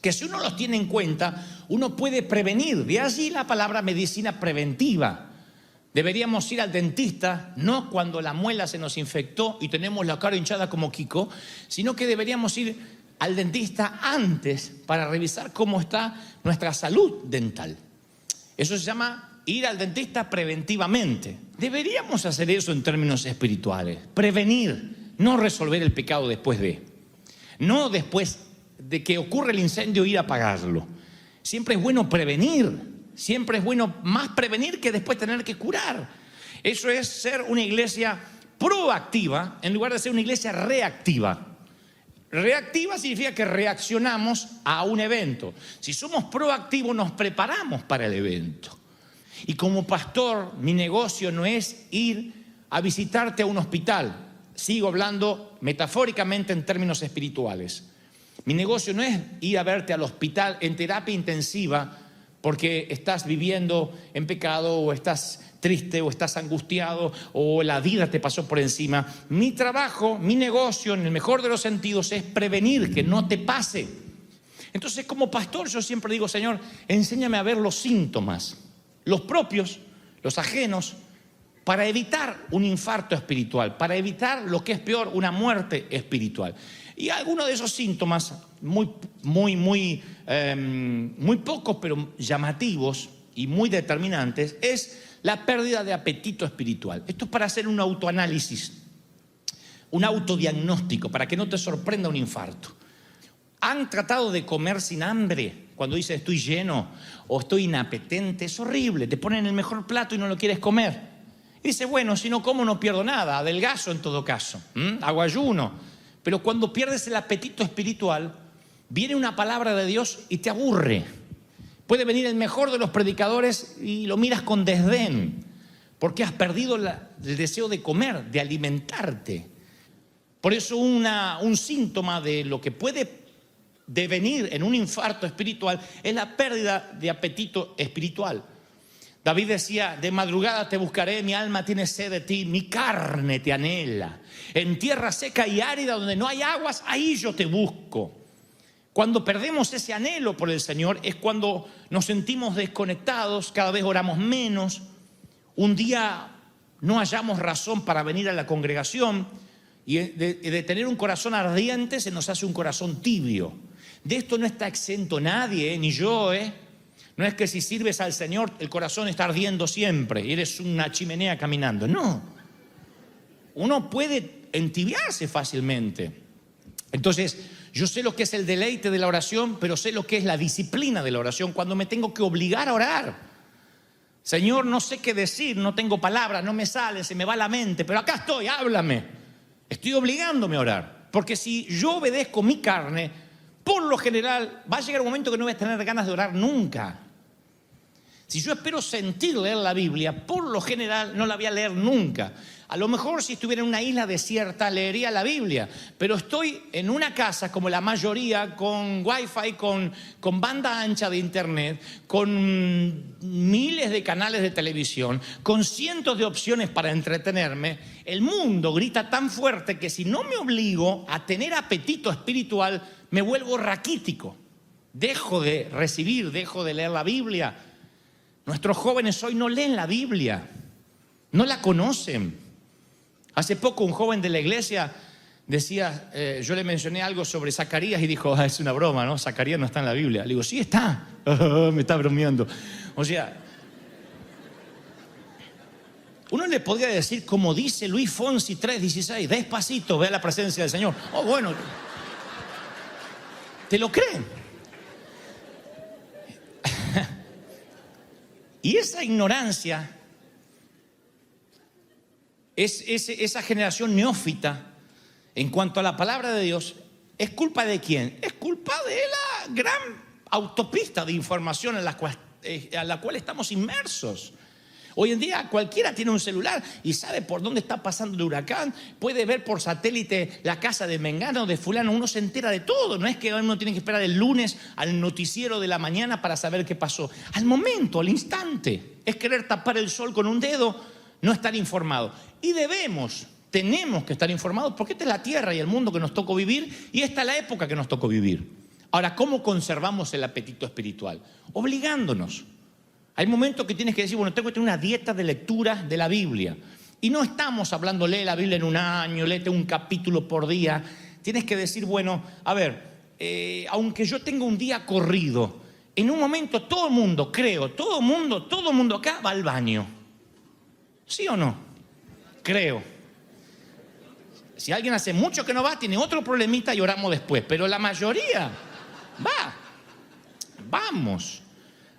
que si uno los tiene en cuenta, uno puede prevenir. De allí la palabra medicina preventiva. Deberíamos ir al dentista, no cuando la muela se nos infectó y tenemos la cara hinchada como Kiko, sino que deberíamos ir al dentista antes para revisar cómo está nuestra salud dental. Eso se llama ir al dentista preventivamente. Deberíamos hacer eso en términos espirituales. Prevenir, no resolver el pecado después de. No después de que ocurre el incendio ir a apagarlo. Siempre es bueno prevenir. Siempre es bueno más prevenir que después tener que curar. Eso es ser una iglesia proactiva en lugar de ser una iglesia reactiva. Reactiva significa que reaccionamos a un evento. Si somos proactivos, nos preparamos para el evento. Y como pastor, mi negocio no es ir a visitarte a un hospital. Sigo hablando metafóricamente en términos espirituales. Mi negocio no es ir a verte al hospital en terapia intensiva porque estás viviendo en pecado o estás triste o estás angustiado o la vida te pasó por encima. Mi trabajo, mi negocio, en el mejor de los sentidos, es prevenir que no te pase. Entonces, como pastor, yo siempre digo, Señor, enséñame a ver los síntomas, los propios, los ajenos, para evitar un infarto espiritual, para evitar lo que es peor, una muerte espiritual. Y algunos de esos síntomas, muy pocos, pero llamativos y muy determinantes, es la pérdida de apetito espiritual. Esto es para hacer un autoanálisis, un autodiagnóstico, para que no te sorprenda un infarto. ¿Han tratado de comer sin hambre? Cuando dices estoy lleno o estoy inapetente, es horrible. Te ponen el mejor plato y no lo quieres comer. Y dice, bueno, si no como no pierdo nada, adelgazo en todo caso, hago ayuno. Pero cuando pierdes el apetito espiritual, viene una palabra de Dios y te aburre. Puede venir el mejor de los predicadores y lo miras con desdén, porque has perdido el deseo de comer, de alimentarte. Por eso un síntoma de lo que puede devenir en un infarto espiritual es la pérdida de apetito espiritual. David decía, de madrugada te buscaré, mi alma tiene sed de ti, mi carne te anhela. En tierra seca y árida donde no hay aguas, ahí yo te busco. Cuando perdemos ese anhelo por el Señor es cuando nos sentimos desconectados, cada vez oramos menos, un día no hallamos razón para venir a la congregación y de tener un corazón ardiente se nos hace un corazón tibio. De esto no está exento nadie, ni yo, No es que si sirves al Señor el corazón está ardiendo siempre y eres una chimenea caminando. No. Uno puede entibiarse fácilmente. Entonces, yo sé lo que es el deleite de la oración, pero sé lo que es la disciplina de la oración cuando me tengo que obligar a orar. Señor, no sé qué decir, no tengo palabras, no me sale, se me va la mente, pero acá estoy, háblame. Estoy obligándome a orar. Porque si yo obedezco mi carne, por lo general va a llegar un momento que no voy a tener ganas de orar nunca. Si yo espero sentir leer la Biblia, por lo general no la voy a leer nunca. A lo mejor si estuviera en una isla desierta leería la Biblia, pero estoy en una casa como la mayoría, con wifi, con banda ancha de internet, con miles de canales de televisión, con cientos de opciones para entretenerme. El mundo grita tan fuerte que si no me obligo a tener apetito espiritual, me vuelvo raquítico. Dejo de recibir, dejo de leer la Biblia. Nuestros jóvenes hoy no leen la Biblia, no la conocen. Hace poco un joven de la iglesia decía, yo le mencioné algo sobre Zacarías y dijo, es una broma, ¿no? Zacarías no está en la Biblia. Le digo, sí está. Me está bromeando. O sea, uno le podría decir, como dice Luis Fonsi 3:16, despacito, ve a la presencia del Señor. Oh, bueno, ¿te lo creen? Y esa ignorancia, esa generación neófita en cuanto a la palabra de Dios, ¿es culpa de quién? Es culpa de la gran autopista de información en la cual estamos inmersos. Hoy en día cualquiera tiene un celular y sabe por dónde está pasando el huracán, puede ver por satélite la casa de Mengano, de fulano, uno se entera de todo. No es que uno tiene que esperar el lunes al noticiero de la mañana para saber qué pasó. Al momento, al instante. Es querer tapar el sol con un dedo, no estar informado. Y tenemos que estar informados porque esta es la tierra y el mundo que nos tocó vivir y esta es la época que nos tocó vivir. Ahora, ¿cómo conservamos el apetito espiritual? Obligándonos. Hay momentos que tienes que decir, bueno, tengo que tener una dieta de lectura de la Biblia. Y no estamos hablando, lee la Biblia en un año, léete un capítulo por día. Tienes que decir, bueno, a ver, aunque yo tenga un día corrido, en un momento todo el mundo, creo, todo el mundo acá va al baño. ¿Sí o no? Creo. Si alguien hace mucho que no va, tiene otro problemita y oramos después. Pero la mayoría va. Vamos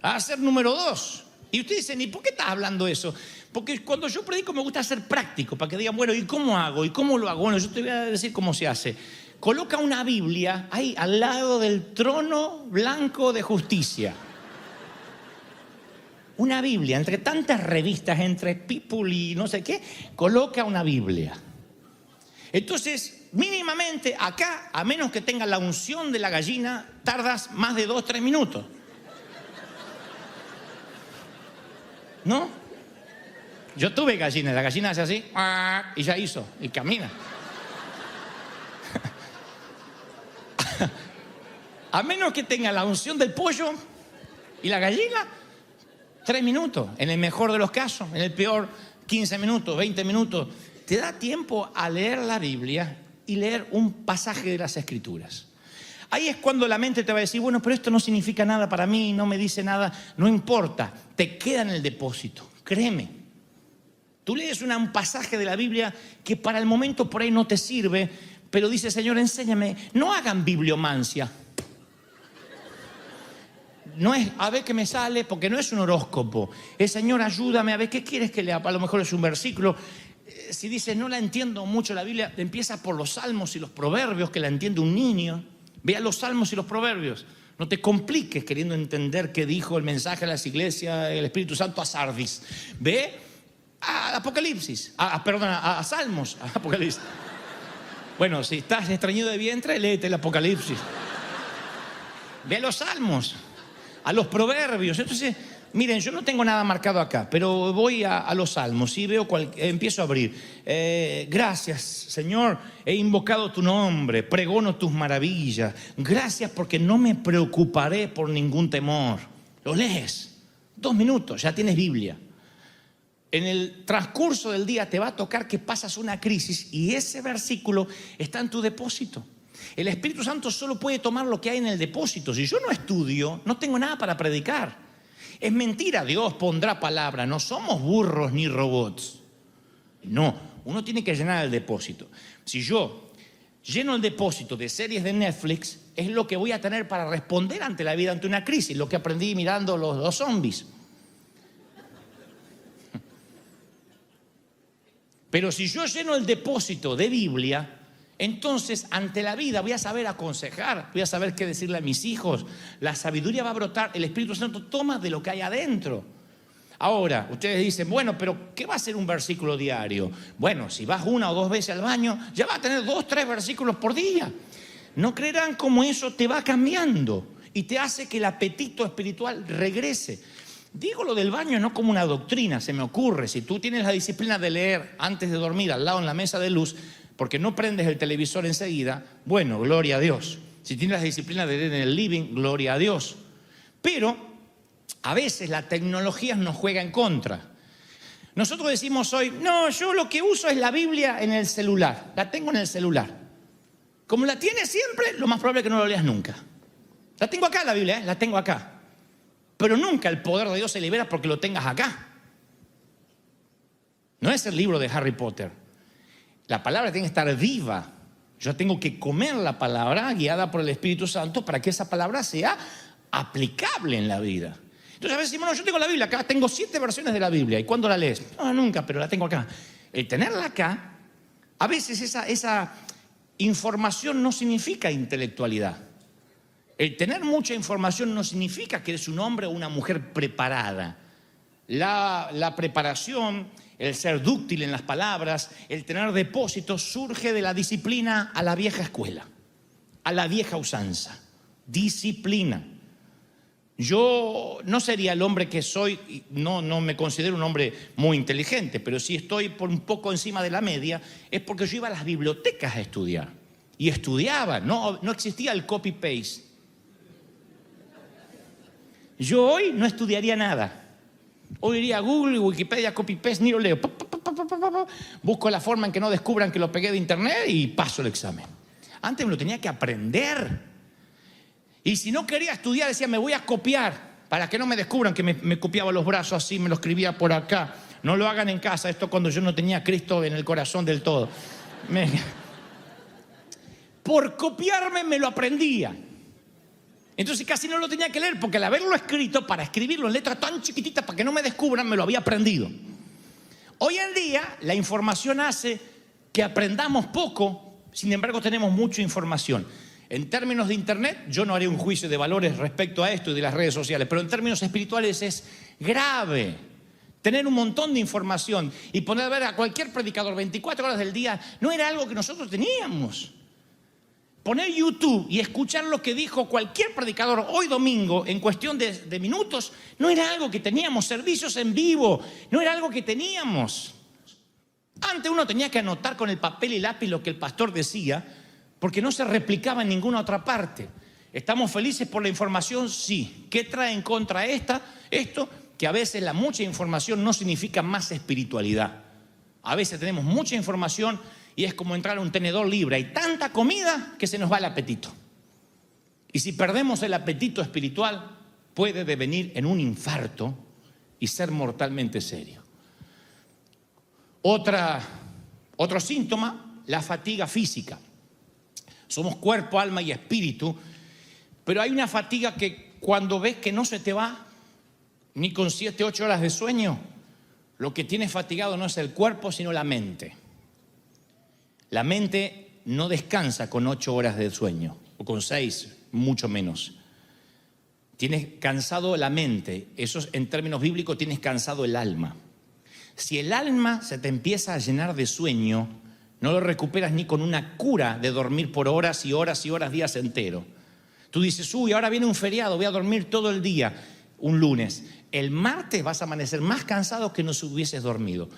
a ser número 2. Y ustedes dicen, ¿y por qué estás hablando eso? Porque cuando yo predico me gusta ser práctico, para que digan, bueno, ¿y cómo hago? ¿Y cómo lo hago? Bueno, yo te voy a decir cómo se hace. coloca una Biblia ahí al lado del trono blanco de justicia. Una Biblia, entre tantas revistas, entre People y no sé qué, coloca una Biblia. Entonces, mínimamente acá, a menos que tengas la unción de la gallina, tardas más de 2-3 minutos. ¿No? Yo tuve gallina, la gallina hace así, y ya hizo, y camina. A menos que tenga la unción del pollo y la gallina, 3 minutos, en el mejor de los casos, en el peor 15 minutos, 20 minutos. Te da tiempo a leer la Biblia y leer un pasaje de las Escrituras. Ahí es cuando la mente te va a decir, bueno, pero esto no significa nada para mí, no me dice nada, no importa, te queda en el depósito, créeme. Tú lees un pasaje de la Biblia que para el momento por ahí no te sirve, pero dice, Señor, enséñame, no hagan bibliomancia. No es a ver qué me sale, porque no es un horóscopo. Es, Señor, ayúdame a ver qué quieres que lea. A lo mejor es un versículo. Si dices, no la entiendo mucho la Biblia, empieza por los salmos y los proverbios, que la entiende un niño. Vea los salmos y los proverbios. No te compliques queriendo entender qué dijo el mensaje a las iglesias, el Espíritu Santo a Sardis. Ve a Apocalipsis, a Salmos, a Apocalipsis. Bueno, si estás estreñido de vientre, léete el Apocalipsis. Ve a los salmos, a los proverbios. Entonces, miren, yo no tengo nada marcado acá, pero voy a los salmos y veo empiezo a abrir. Gracias, Señor, he invocado tu nombre, pregono tus maravillas. Gracias porque no me preocuparé por ningún temor. Lo lees, 2 minutos, ya tienes Biblia. En el transcurso del día te va a tocar que pasas una crisis y ese versículo está en tu depósito. El Espíritu Santo solo puede tomar lo que hay en el depósito. Si yo no estudio, no tengo nada para predicar. Es mentira, Dios pondrá palabra. No somos burros ni robots. No, uno tiene que llenar el depósito. Si yo lleno el depósito de series de Netflix, es lo que voy a tener para responder ante la vida, ante una crisis. Lo que aprendí mirando los zombies. Pero si yo lleno el depósito de Biblia, entonces ante la vida voy a saber aconsejar, voy a saber qué decirle a mis hijos. La sabiduría va a brotar, el Espíritu Santo toma de lo que hay adentro. Ahora, ustedes dicen, bueno, pero ¿qué va a ser un versículo diario? Bueno, si vas 1 o 2 veces al baño, ya vas a tener 2 o 3 versículos por día. No creerán cómo eso te va cambiando y te hace que el apetito espiritual regrese. Digo lo del baño no como una doctrina, se me ocurre. Si tú tienes la disciplina de leer antes de dormir al lado en la mesa de luz, porque no prendes el televisor enseguida, bueno, gloria a Dios. Si tienes la disciplina de leer en el living, gloria a Dios. Pero a veces la tecnología nos juega en contra. Nosotros decimos hoy, no, yo lo que uso es la Biblia en el celular, la tengo en el celular. Como la tienes siempre, lo más probable es que no lo leas nunca. La tengo acá la Biblia, la tengo acá. Pero nunca el poder de Dios se libera porque lo tengas acá. No es el libro de Harry Potter. La palabra tiene que estar viva. Yo tengo que comer la palabra guiada por el Espíritu Santo para que esa palabra sea aplicable en la vida. Entonces a veces decimos, no, yo tengo la Biblia acá, tengo 7 versiones de la Biblia. ¿Y cuándo la lees? No, nunca, pero la tengo acá. El tenerla acá, a veces esa información no significa intelectualidad. El tener mucha información no significa que eres un hombre o una mujer preparada. La preparación, el ser dúctil en las palabras, el tener depósitos surge de la disciplina a la vieja escuela, a la vieja usanza. Disciplina. Yo no sería el hombre que soy, no me considero un hombre muy inteligente, pero si estoy por un poco encima de la media, es porque yo iba a las bibliotecas a estudiar. Y estudiaba, no existía el copy-paste. Yo hoy no estudiaría nada. Hoy iría a Google, Wikipedia, copy-paste, ni lo leo. Busco la forma en que no descubran que lo pegué de internet y paso el examen. Antes me lo tenía que aprender. Y si no quería estudiar, decía, me voy a copiar para que no me descubran que me copiaba los brazos así, me lo escribía por acá. No lo hagan en casa, esto cuando yo no tenía a Cristo en el corazón del todo. Por copiarme me lo aprendía. Entonces casi no lo tenía que leer porque al haberlo escrito, para escribirlo en letras tan chiquititas para que no me descubran, me lo había aprendido. Hoy en día la información hace que aprendamos poco Sin embargo, tenemos mucha información. En términos de internet, yo no haré un juicio de valores respecto a esto y de las redes sociales, pero en términos espirituales es grave tener un montón de información y poner a ver a cualquier predicador 24 horas del día. No era algo que nosotros teníamos. Poner YouTube y escuchar lo que dijo cualquier predicador hoy domingo en cuestión de minutos no era algo que teníamos. Servicios en vivo no era algo que teníamos. Antes uno tenía que anotar con el papel y lápiz lo que el pastor decía, porque no se replicaba en ninguna otra parte. ¿Estamos felices por la información? Sí. ¿Qué trae en contra esto? Que a veces la mucha información no significa más espiritualidad. A veces tenemos mucha información y es como entrar a un tenedor libre. Hay tanta comida que se nos va el apetito. Y si perdemos el apetito espiritual, puede devenir en un infarto y ser mortalmente serio. Otro síntoma, la fatiga física. Somos cuerpo, alma y espíritu, pero hay una fatiga que cuando ves que no se te va, ni con 7, 8 horas de sueño, lo que tienes fatigado no es el cuerpo, sino la mente. La mente no descansa con 8 horas de sueño, o con 6, mucho menos. Tienes cansado la mente, eso en términos bíblicos tienes cansado el alma. Si el alma se te empieza a llenar de sueño, no lo recuperas ni con una cura de dormir por horas y horas y horas, días enteros. Tú dices, uy, ahora viene un feriado, voy a dormir todo el día, un lunes. El martes vas a amanecer más cansado que no si hubieses dormido.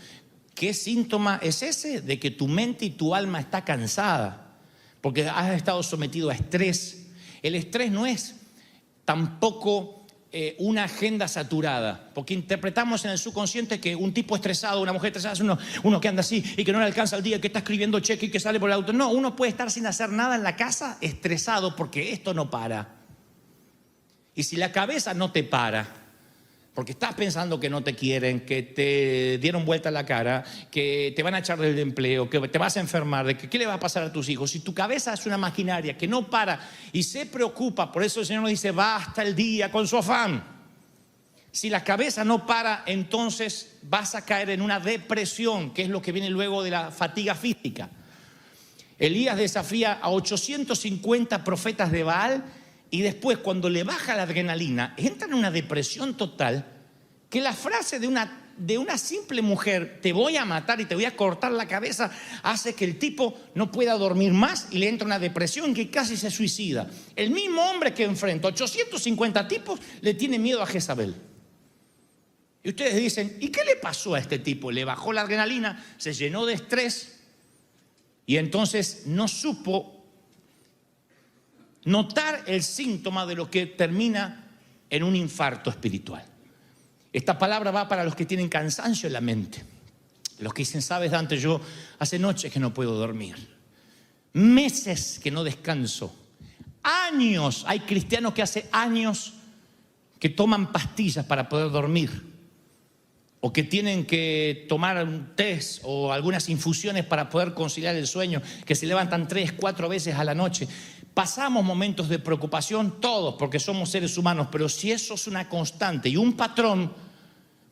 ¿Qué síntoma es ese? De que tu mente y tu alma está cansada, porque has estado sometido a estrés. El estrés no es tampoco una agenda saturada, porque interpretamos en el subconsciente que un tipo estresado, una mujer estresada es uno que anda así y que no le alcanza el día, que está escribiendo cheque y que sale por el auto. No, uno puede estar sin hacer nada en la casa estresado porque esto no para. Y si la cabeza no te para, porque estás pensando que no te quieren, que te dieron vuelta la cara, que te van a echar del empleo, que te vas a enfermar, de que qué le va a pasar a tus hijos. Si tu cabeza es una maquinaria que no para y se preocupa, por eso el Señor nos dice, basta el día con su afán. Si la cabeza no para, entonces vas a caer en una depresión, que es lo que viene luego de la fatiga física. Elías desafía a 850 profetas de Baal. Y después, cuando le baja la adrenalina, entra en una depresión total, que la frase de una simple mujer, te voy a matar y te voy a cortar la cabeza, hace que el tipo no pueda dormir más y le entra una depresión que casi se suicida. El mismo hombre que enfrenta 850 tipos le tiene miedo a Jezabel. Y ustedes dicen, ¿y qué le pasó a este tipo? Le bajó la adrenalina, se llenó de estrés y entonces no supo notar el síntoma de lo que termina en un infarto espiritual. Esta palabra va para los que tienen cansancio en la mente. Los que dicen, sabes, Dante, yo hace noches que no puedo dormir. Meses que no descanso. Años, hay cristianos que hace años que toman pastillas para poder dormir. O que tienen que tomar un test o algunas infusiones para poder conciliar el sueño, que se levantan 3, 4 veces a la noche. Pasamos momentos de preocupación todos porque somos seres humanos, pero si eso es una constante y un patrón,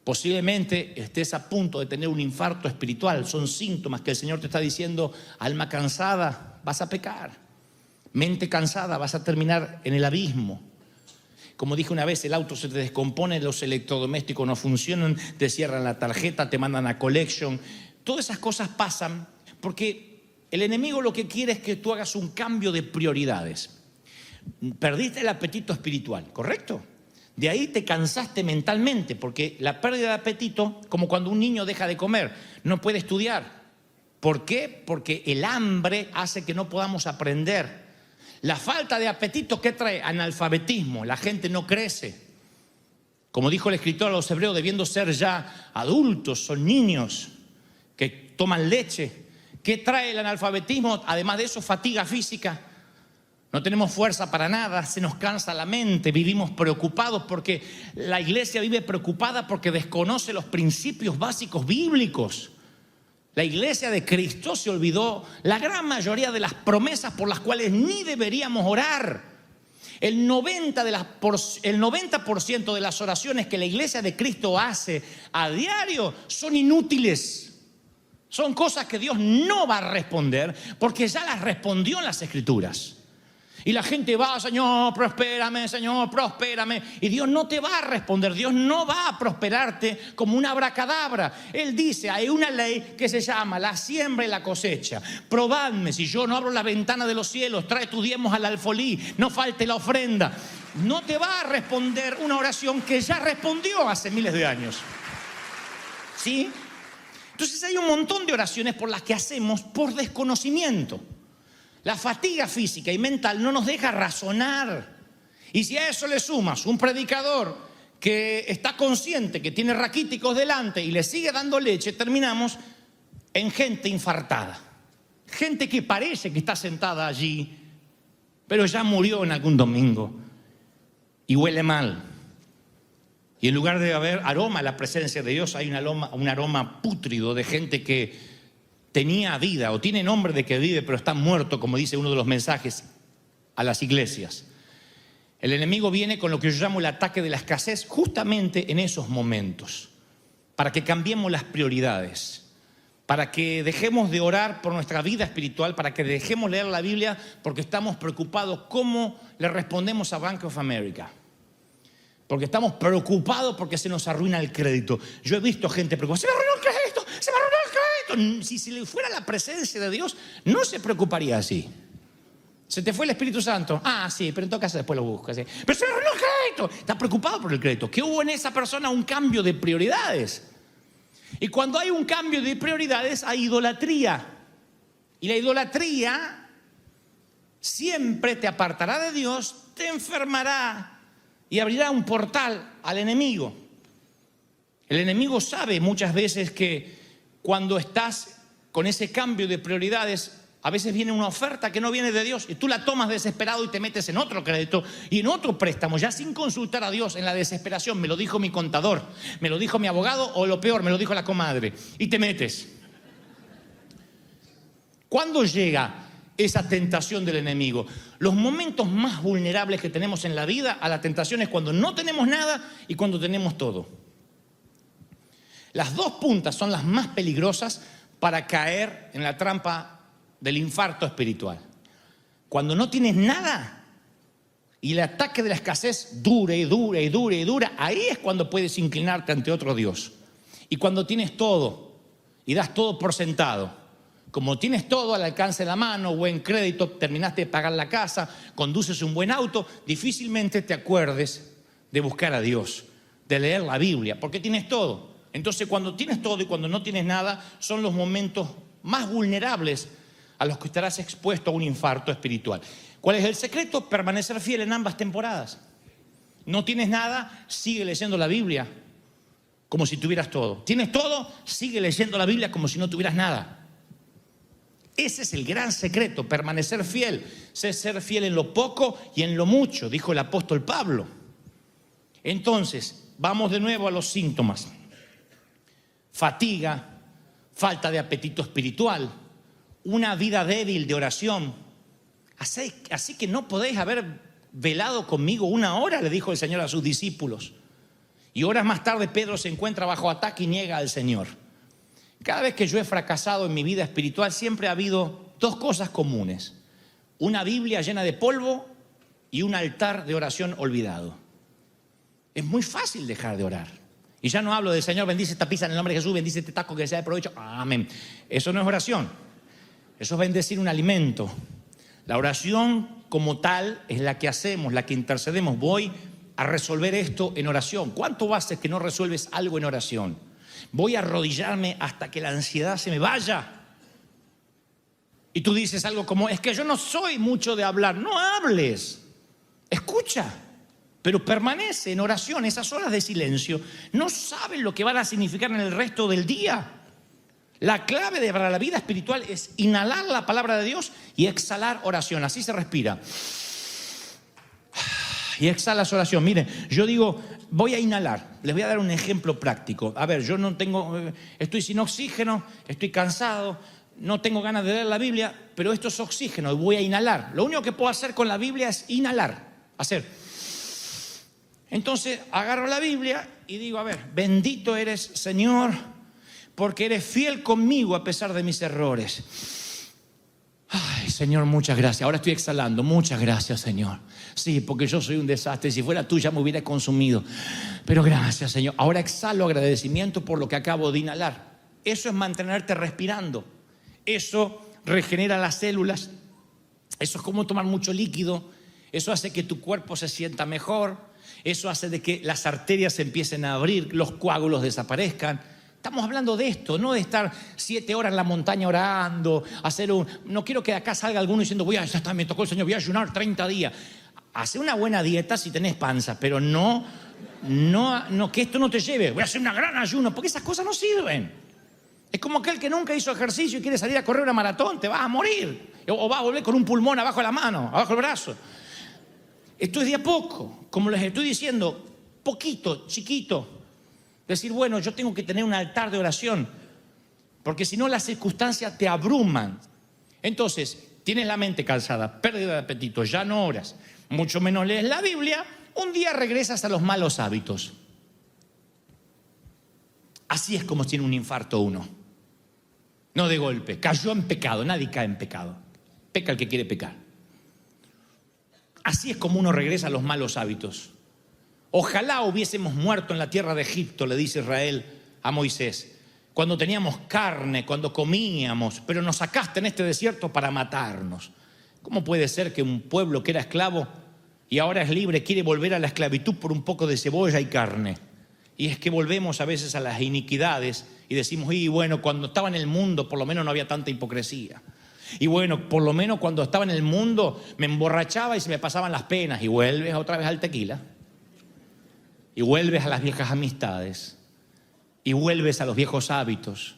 posiblemente estés a punto de tener un infarto espiritual. Son síntomas que el Señor te está diciendo, alma cansada, vas a pecar. Mente cansada, vas a terminar en el abismo. Como dije una vez, el auto se te descompone, los electrodomésticos no funcionan, te cierran la tarjeta, te mandan a collection. Todas esas cosas pasan porque el enemigo lo que quiere es que tú hagas un cambio de prioridades. Perdiste el apetito espiritual, ¿correcto? De ahí te cansaste mentalmente, porque la pérdida de apetito, como cuando un niño deja de comer, no puede estudiar. ¿Por qué? Porque el hambre hace que no podamos aprender. La falta de apetito, ¿qué trae? Analfabetismo, la gente no crece. Como dijo el escritor a los hebreos, debiendo ser ya adultos, son niños que toman leche. ¿Qué trae el analfabetismo? Además de eso, fatiga física. No tenemos fuerza para nada, se nos cansa la mente, vivimos preocupados porque la iglesia vive preocupada porque desconoce los principios básicos bíblicos. La iglesia de Cristo se olvidó la gran mayoría de las promesas por las cuales ni deberíamos orar. El 90% de las oraciones que la iglesia de Cristo hace a diario son inútiles. Son cosas que Dios no va a responder porque ya las respondió en las Escrituras. Y la gente va, Señor, prospérame, Señor, prospérame. Y Dios no te va a responder, Dios no va a prosperarte como una abracadabra. Él dice, hay una ley que se llama la siembra y la cosecha. Probadme, si yo no abro la ventana de los cielos, trae tus diezmos al alfolí, no falte la ofrenda. No te va a responder una oración que ya respondió hace miles de años. ¿Sí? Entonces hay un montón de oraciones por las que hacemos por desconocimiento. La fatiga física y mental no nos deja razonar. Y si a eso le sumas un predicador que está consciente que tiene raquíticos delante y le sigue dando leche, terminamos en gente infartada. Gente que parece que está sentada allí, pero ya murió en algún domingo y huele mal. Y en lugar de haber aroma a la presencia de Dios, hay un aroma pútrido de gente que tenía vida o tiene nombre de que vive, pero está muerto, como dice uno de los mensajes a las iglesias. El enemigo viene con lo que yo llamo el ataque de la escasez justamente en esos momentos, para que cambiemos las prioridades, para que dejemos de orar por nuestra vida espiritual, para que dejemos leer la Biblia porque estamos preocupados cómo le respondemos a Bank of America. Porque estamos preocupados porque se nos arruina el crédito. Yo he visto gente preocupada, se me arruinó el crédito, se me arruinó el crédito. Si le fuera la presencia de Dios, no se preocuparía así. ¿Se te fue el Espíritu Santo? Ah, sí, pero en todo caso después lo buscas. ¿Sí? Pero se me arruinó el crédito. Está preocupado por el crédito. ¿Qué hubo en esa persona? Un cambio de prioridades. Y cuando hay un cambio de prioridades, hay idolatría. Y la idolatría siempre te apartará de Dios, te enfermará y abrirá un portal al enemigo. El enemigo sabe muchas veces que cuando estás con ese cambio de prioridades, a veces viene una oferta que no viene de Dios y tú la tomas desesperado y te metes en otro crédito y en otro préstamo, ya sin consultar a Dios, en la desesperación. Me lo dijo mi contador, me lo dijo mi abogado o lo peor, me lo dijo la comadre. Y te metes. ¿Cuándo llega esa tentación del enemigo? Los momentos más vulnerables que tenemos en la vida a la tentación es cuando no tenemos nada y cuando tenemos todo. Las dos puntas son las más peligrosas para caer en la trampa del infarto espiritual. Cuando no tienes nada y el ataque de la escasez dura y dura y dura y dura, ahí es cuando puedes inclinarte ante otro Dios. Y cuando tienes todo y das todo por sentado, como tienes todo al alcance de la mano, buen crédito, terminaste de pagar la casa, conduces un buen auto, difícilmente te acuerdes de buscar a Dios, de leer la Biblia, porque tienes todo. Entonces, cuando tienes todo y cuando no tienes nada, son los momentos más vulnerables a los que estarás expuesto a un infarto espiritual. ¿Cuál es el secreto? Permanecer fiel en ambas temporadas. No tienes nada, sigue leyendo la Biblia como si tuvieras todo. Tienes todo, sigue leyendo la Biblia como si no tuvieras nada. Ese es el gran secreto, permanecer fiel. Sé ser fiel en lo poco y en lo mucho, dijo el apóstol Pablo. Entonces, vamos de nuevo a los síntomas. Fatiga, falta de apetito espiritual, una vida débil de oración. Así que no podéis haber velado conmigo 1 hora, le dijo el Señor a sus discípulos. Y horas más tarde Pedro se encuentra bajo ataque y niega al Señor. Cada vez que yo he fracasado en mi vida espiritual, siempre ha habido dos cosas comunes: una Biblia llena de polvo y un altar de oración olvidado. Es muy fácil dejar de orar. Y ya no hablo del Señor, bendice esta pizza en el nombre de Jesús, bendice este taco que sea de provecho. Amén. Eso no es oración. Eso es bendecir un alimento. La oración como tal es la que hacemos, la que intercedemos. Voy a resolver esto en oración. ¿Cuánto haces que no resuelves algo en oración? Voy a arrodillarme hasta que la ansiedad se me vaya. Y tú dices algo como, es que yo no soy mucho de hablar. No hables, escucha. Pero permanece en oración. Esas horas de silencio no saben lo que van a significar en el resto del día. La clave para la vida espiritual es inhalar la palabra de Dios y exhalar oración. Así se respira. Y exhalas oración. Miren, yo digo, voy a inhalar. Les voy a dar un ejemplo práctico. A ver, yo no tengo, estoy sin oxígeno, estoy cansado, no tengo ganas de leer la Biblia, pero esto es oxígeno y voy a inhalar. Lo único que puedo hacer con la Biblia es inhalar. Entonces agarro la Biblia y digo, a ver, bendito eres, Señor, porque eres fiel conmigo a pesar de mis errores. Ay, Señor, muchas gracias. Ahora estoy exhalando. Muchas gracias, Señor. Sí, porque yo soy un desastre. Si fuera tú ya me hubiera consumido. Pero gracias, Señor. Ahora exhalo agradecimiento por lo que acabo de inhalar. Eso es mantenerte respirando. Eso regenera las células. Eso es como tomar mucho líquido. Eso hace que tu cuerpo se sienta mejor. Eso hace de que las arterias se empiecen a abrir, los coágulos desaparezcan. Estamos hablando de esto, no de estar 7 horas en la montaña orando, no quiero que de acá salga alguno diciendo, ya está, me tocó el Señor, voy a ayunar 30 días. Hace una buena dieta si tenés panza, pero no, que esto no te lleve, voy a hacer una gran ayuno, porque esas cosas no sirven. Es como aquel que nunca hizo ejercicio y quiere salir a correr una maratón, te vas a morir. O vas a volver con un pulmón abajo de la mano, abajo del brazo. Esto es de a poco, como les estoy diciendo, poquito, chiquito. Decir, bueno, yo tengo que tener un altar de oración, porque si no las circunstancias te abruman. Entonces, tienes la mente cansada, pérdida de apetito, ya no oras, mucho menos lees la Biblia, un día regresas a los malos hábitos. Así es como tiene un infarto uno. No de golpe, cayó en pecado, nadie cae en pecado. Peca el que quiere pecar. Así es como uno regresa a los malos hábitos. Ojalá hubiésemos muerto en la tierra de Egipto, le dice Israel a Moisés, cuando teníamos carne, cuando comíamos, pero nos sacaste en este desierto para matarnos. ¿Cómo puede ser que un pueblo que era esclavo y ahora es libre quiere volver a la esclavitud por un poco de cebolla y carne? Y es que volvemos a veces a las iniquidades y decimos, y bueno, cuando estaba en el mundo por lo menos no había tanta hipocresía. Y bueno, por lo menos cuando estaba en el mundo me emborrachaba y se me pasaban las penas. Y vuelves otra vez al tequila. Y vuelves a las viejas amistades. Y vuelves a los viejos hábitos.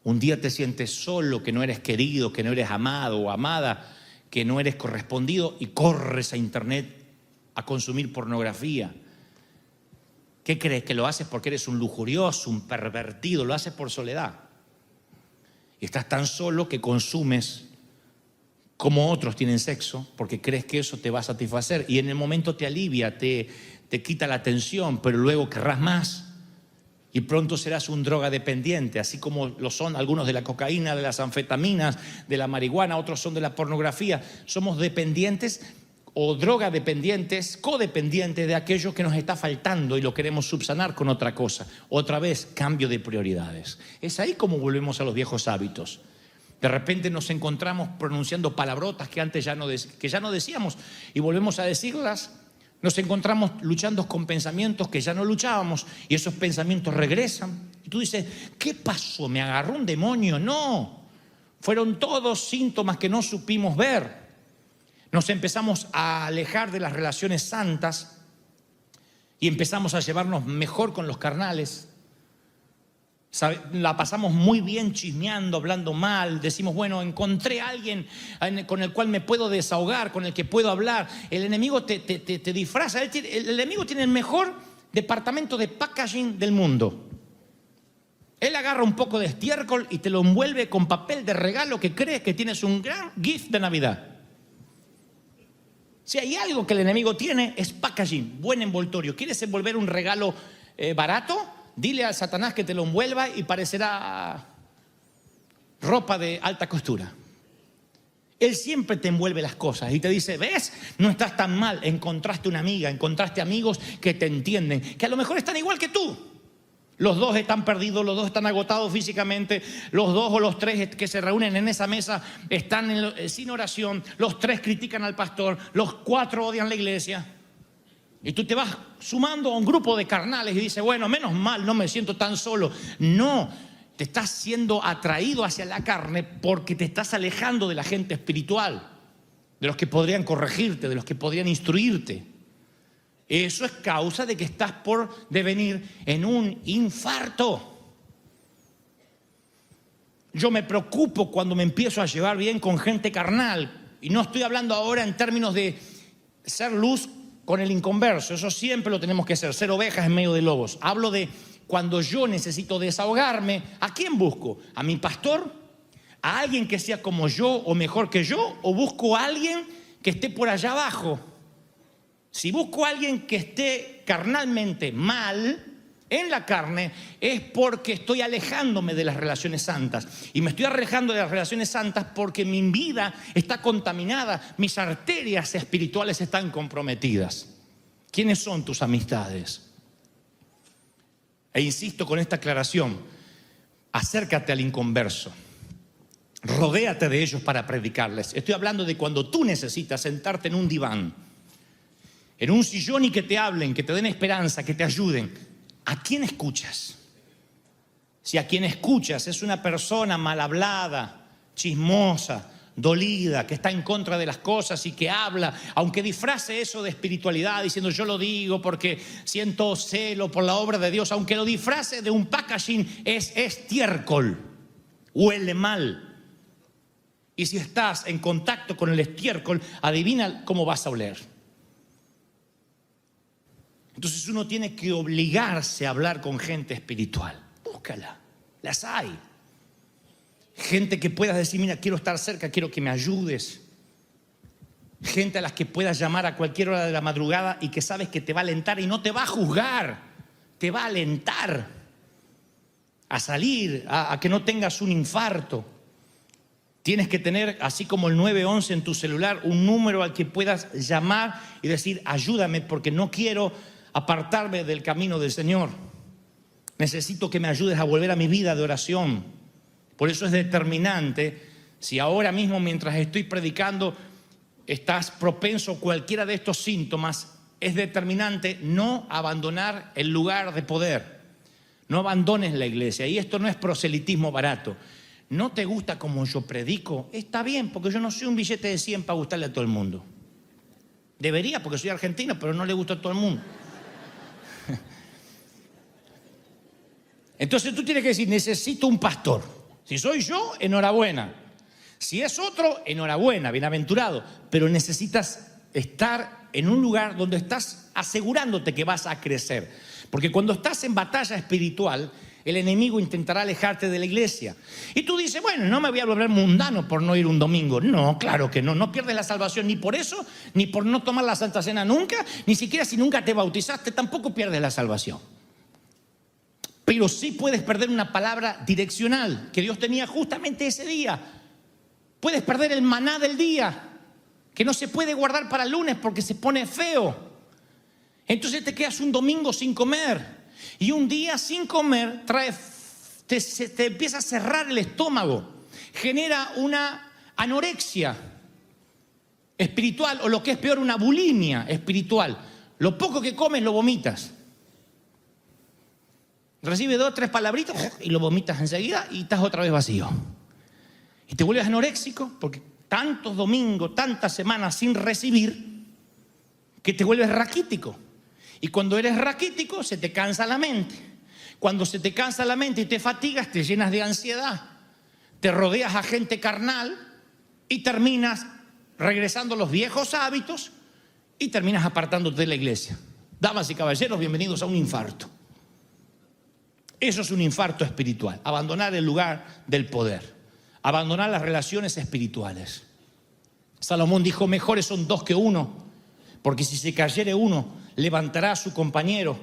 Un día te sientes solo, que no eres querido, que no eres amado o amada, que no eres correspondido y corres a internet a consumir pornografía. ¿Qué crees? ¿Que lo haces porque eres un lujurioso, un pervertido? Lo haces por soledad. Y estás tan solo que consumes como otros tienen sexo porque crees que eso te va a satisfacer. Y en el momento te alivia, te quita la tensión, pero luego querrás más. Y pronto serás un drogadependiente, así como lo son algunos de la cocaína, de las anfetaminas, de la marihuana, otros son de la pornografía. Somos dependientes o drogadependientes, codependientes de aquello que nos está faltando y lo queremos subsanar con otra cosa. Otra vez, cambio de prioridades. Es ahí como volvemos a los viejos hábitos. De repente nos encontramos pronunciando palabrotas que antes ya no decíamos y volvemos a decirlas. Nos encontramos luchando con pensamientos que ya no luchábamos y esos pensamientos regresan. Y tú dices, ¿qué pasó? ¿Me agarró un demonio? No, fueron todos síntomas que no supimos ver. Nos empezamos a alejar de las relaciones santas y empezamos a llevarnos mejor con los carnales. La pasamos muy bien chismeando, hablando mal. Decimos, bueno, encontré a alguien con el cual me puedo desahogar, con el que puedo hablar. El enemigo te disfraza. El enemigo tiene el mejor departamento de packaging del mundo. Él agarra un poco de estiércol y te lo envuelve con papel de regalo que crees que tienes un gran gift de Navidad. Si hay algo que el enemigo tiene es packaging, buen envoltorio. ¿Quieres envolver un regalo barato? Dile a Satanás que te lo envuelva y parecerá ropa de alta costura. Él siempre te envuelve las cosas y te dice, ¿ves? No estás tan mal, encontraste una amiga, encontraste amigos que te entienden, que a lo mejor están igual que tú. Los dos están perdidos, los dos están agotados físicamente, los dos o los tres que se reúnen en esa mesa están sin oración, los tres critican al pastor, los cuatro odian la iglesia. Y tú te vas sumando a un grupo de carnales y dices, bueno, menos mal, no me siento tan solo. No, te estás siendo atraído hacia la carne porque te estás alejando de la gente espiritual, de los que podrían corregirte, de los que podrían instruirte. Eso es causa de que estás por devenir en un infarto. Yo me preocupo cuando me empiezo a llevar bien con gente carnal. Y no estoy hablando ahora en términos de ser luz con el inconverso. Eso siempre lo tenemos que hacer, ser ovejas en medio de lobos. Hablo de cuando yo necesito desahogarme. ¿A quién busco? ¿A mi pastor? ¿A alguien que sea como yo o mejor que yo? ¿O busco a alguien que esté por allá abajo? Si busco a alguien que esté carnalmente mal, en la carne, es porque estoy alejándome de las relaciones santas. Y me estoy alejando de las relaciones santas porque mi vida está contaminada, mis arterias espirituales están comprometidas. ¿Quiénes son tus amistades? E insisto con esta aclaración, acércate al inconverso. Rodéate de ellos para predicarles. Estoy hablando de cuando tú necesitas sentarte en un diván, en un sillón, y que te hablen, que te den esperanza, que te ayuden. ¿A quién escuchas? Si a quien escuchas es una persona mal hablada, chismosa, dolida, que está en contra de las cosas y que habla, aunque disfrace eso de espiritualidad diciendo yo lo digo porque siento celo por la obra de Dios, aunque lo disfrace de un packaging, es estiércol, huele mal. Y si estás en contacto con el estiércol, adivina cómo vas a oler. Entonces uno tiene que obligarse a hablar con gente espiritual. Búscala, las hay. Gente que puedas decir, mira, quiero estar cerca, quiero que me ayudes. Gente a las que puedas llamar a cualquier hora de la madrugada y que sabes que te va a alentar y no te va a juzgar, te va a alentar a salir, a que no tengas un infarto. Tienes que tener, así como el 911 en tu celular, un número al que puedas llamar y decir, ayúdame porque no quiero apartarme del camino del Señor. Necesito que me ayudes a volver a mi vida de oración. Por eso es determinante, si ahora mismo mientras estoy predicando estás propenso a cualquiera de estos síntomas, es determinante no abandonar el lugar de poder. No abandones la iglesia. Y esto no es proselitismo barato. ¿No te gusta como yo predico? Está bien, porque yo no soy un billete de 100 para gustarle a todo el mundo. Debería, porque soy argentino, pero no le gusta a todo el mundo. Entonces tú tienes que decir, necesito un pastor. Si soy yo, enhorabuena. Si es otro, enhorabuena, bienaventurado. Pero necesitas estar en un lugar donde estás asegurándote que vas a crecer. Porque cuando estás en batalla espiritual, el enemigo intentará alejarte de la iglesia. Y tú dices, bueno, no me voy a volver mundano por no ir un domingo. No, claro que no. No pierdes la salvación ni por eso, ni por no tomar la Santa Cena nunca, ni siquiera si nunca te bautizaste, tampoco pierdes la salvación. Pero sí puedes perder una palabra direccional que Dios tenía justamente ese día. Puedes perder el maná del día, que no se puede guardar para el lunes porque se pone feo. Entonces te quedas un domingo sin comer. Y un día sin comer te empieza a cerrar el estómago. Genera una anorexia espiritual, o lo que es peor, una bulimia espiritual. Lo poco que comes lo vomitas. Recibe 2 o 3 palabritas y lo vomitas enseguida y estás otra vez vacío. Y te vuelves anoréxico porque tantos domingos, tantas semanas sin recibir, que te vuelves raquítico. Y cuando eres raquítico se te cansa la mente. Cuando se te cansa la mente y te fatigas, te llenas de ansiedad. Te rodeas a gente carnal y terminas regresando a los viejos hábitos y terminas apartándote de la iglesia. Damas y caballeros, bienvenidos a un infarto. Eso es un infarto espiritual. Abandonar el lugar del poder. Abandonar las relaciones espirituales. Salomón dijo, mejores son 2 que 1, porque si se cayere uno, levantará a su compañero.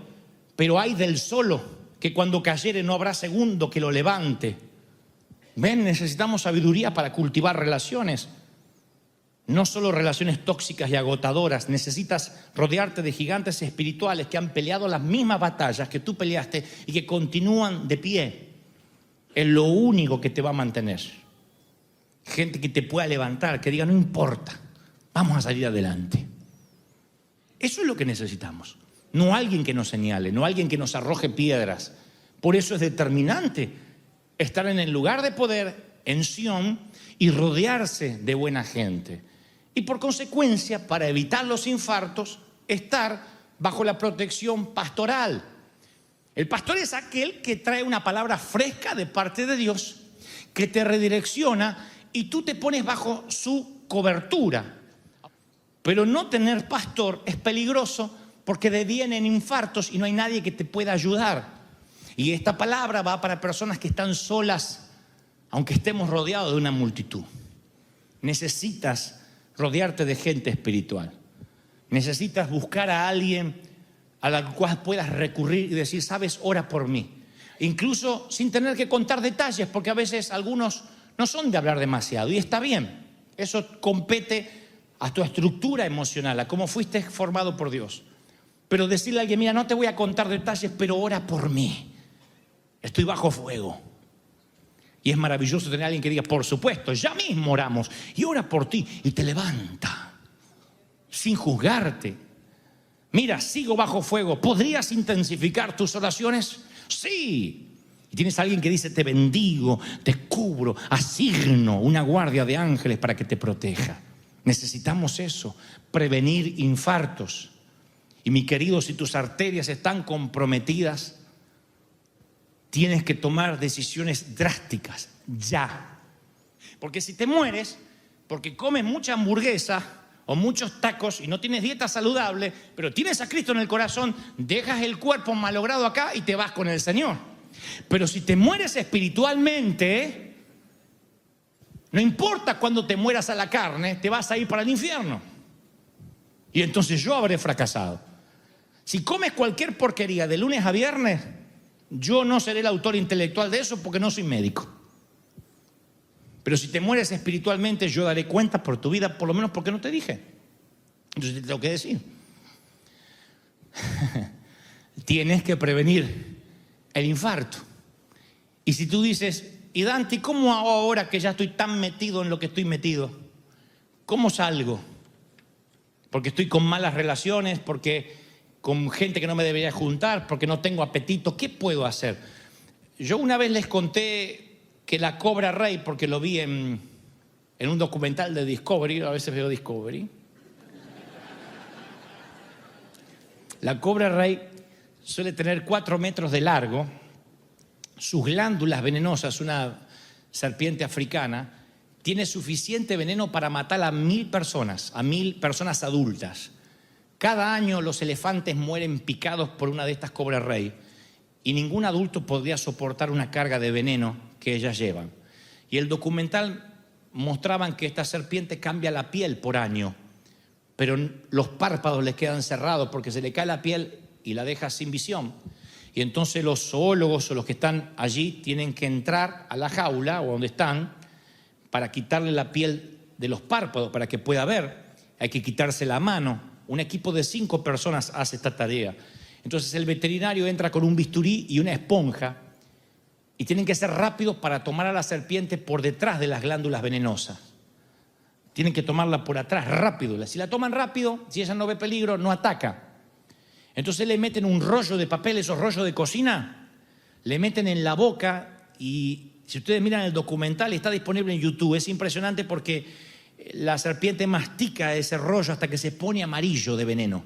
Pero hay del solo, que cuando cayere no habrá segundo que lo levante. Ven, necesitamos sabiduría para cultivar relaciones. No solo relaciones tóxicas y agotadoras. Necesitas rodearte de gigantes espirituales que han peleado las mismas batallas que tú peleaste y que continúan de pie. Es lo único que te va a mantener. Gente que te pueda levantar, que diga, no importa, vamos a salir adelante. Eso es lo que necesitamos. No alguien que nos señale, no alguien que nos arroje piedras. Por eso es determinante estar en el lugar de poder, en Sión, y rodearse de buena gente. Y por consecuencia, para evitar los infartos, estar bajo la protección pastoral. El pastor es aquel que trae una palabra fresca de parte de Dios, que te redirecciona y tú te pones bajo su cobertura. Pero no tener pastor es peligroso porque devienen infartos y no hay nadie que te pueda ayudar. Y esta palabra va para personas que están solas, aunque estemos rodeados de una multitud. Necesitas rodearte de gente espiritual. Necesitas buscar a alguien a la cual puedas recurrir y decir, sabes, ora por mí. Incluso sin tener que contar detalles, porque a veces algunos no son de hablar demasiado y está bien. Eso compete a tu estructura emocional, a cómo fuiste formado por Dios. Pero decirle a alguien, mira, no te voy a contar detalles, pero ora por mí. Estoy bajo fuego. Y es maravilloso tener a alguien que diga, por supuesto, ya mismo oramos y ora por ti y te levanta sin juzgarte. Mira, sigo bajo fuego. ¿Podrías intensificar tus oraciones? Sí. Y tienes a alguien que dice, te bendigo, te cubro, asigno una guardia de ángeles para que te proteja. Necesitamos eso, prevenir infartos. Y mi querido, si tus arterias están comprometidas, tienes que tomar decisiones drásticas, ya. Porque si te mueres, porque comes mucha hamburguesa o muchos tacos y no tienes dieta saludable, pero tienes a Cristo en el corazón, dejas el cuerpo malogrado acá y te vas con el Señor. Pero si te mueres espiritualmente, no importa cuando te mueras a la carne, te vas a ir para el infierno. Y entonces yo habré fracasado. Si comes cualquier porquería de lunes a viernes, yo no seré el autor intelectual de eso porque no soy médico. Pero si te mueres espiritualmente, yo daré cuenta por tu vida, por lo menos porque no te dije. Entonces te tengo que decir. Tienes que prevenir el infarto. Y si tú dices, y Dante, ¿cómo hago ahora que ya estoy tan metido en lo que estoy metido? ¿Cómo salgo? Porque estoy con malas relaciones, porque con gente que no me debería juntar, porque no tengo apetito. ¿Qué puedo hacer? Yo una vez les conté que la Cobra Rey, porque lo vi en un documental de Discovery, a veces veo Discovery. La Cobra Rey suele tener 4 metros de largo. Sus glándulas venenosas, una serpiente africana, tiene suficiente veneno para matar a 1000 personas, a 1000 personas adultas. Cada año los elefantes mueren picados por una de estas Cobra Rey y ningún adulto podría soportar una carga de veneno que ellas llevan. Y el documental mostraban que esta serpiente cambia la piel por año, pero los párpados les quedan cerrados porque se le cae la piel y la deja sin visión. Y entonces los zoólogos o los que están allí tienen que entrar a la jaula o donde están para quitarle la piel de los párpados para que pueda ver. Hay que quitarse la mano. Un equipo de 5 personas hace esta tarea. Entonces el veterinario entra con un bisturí y una esponja y tienen que ser rápidos para tomar a la serpiente por detrás de las glándulas venenosas. Tienen que tomarla por atrás, rápido. Si la toman rápido, si ella no ve peligro, no ataca. Entonces le meten un rollo de papel, esos rollos de cocina, le meten en la boca y si ustedes miran el documental, está disponible en YouTube. Es impresionante porque la serpiente mastica ese rollo hasta que se pone amarillo de veneno.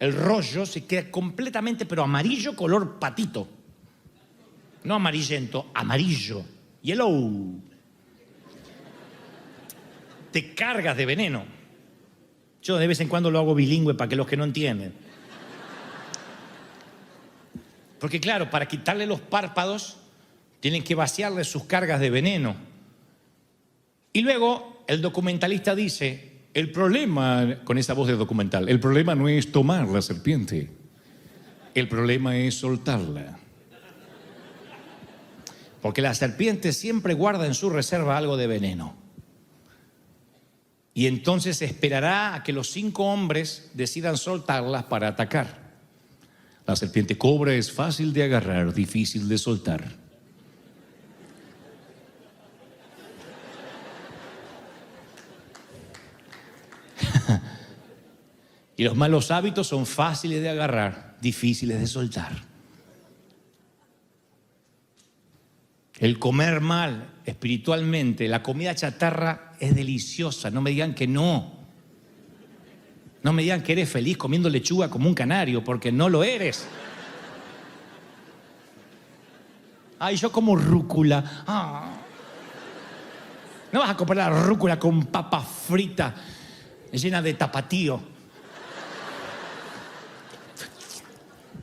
El rollo se queda completamente, pero amarillo color patito. No amarillento, amarillo. Yellow. Te cargas de veneno. Yo de vez en cuando lo hago bilingüe para que los que no entienden. Porque claro, para quitarle los párpados, tienen que vaciarle sus cargas de veneno. Y luego el documentalista dice, el problema, con esa voz de documental, el problema no es tomar la serpiente, el problema es soltarla. Porque la serpiente siempre guarda en su reserva algo de veneno. Y entonces esperará a que los 5 hombres decidan soltarlas para atacar. La serpiente cobra es fácil de agarrar, difícil de soltar. Y los malos hábitos son fáciles de agarrar, difíciles de soltar. El comer mal espiritualmente, la comida chatarra es deliciosa, no me digan que no. No me digan que eres feliz comiendo lechuga como un canario, porque no lo eres. Ay, yo como rúcula. No vas a comprar la rúcula con papa frita llena de tapatío.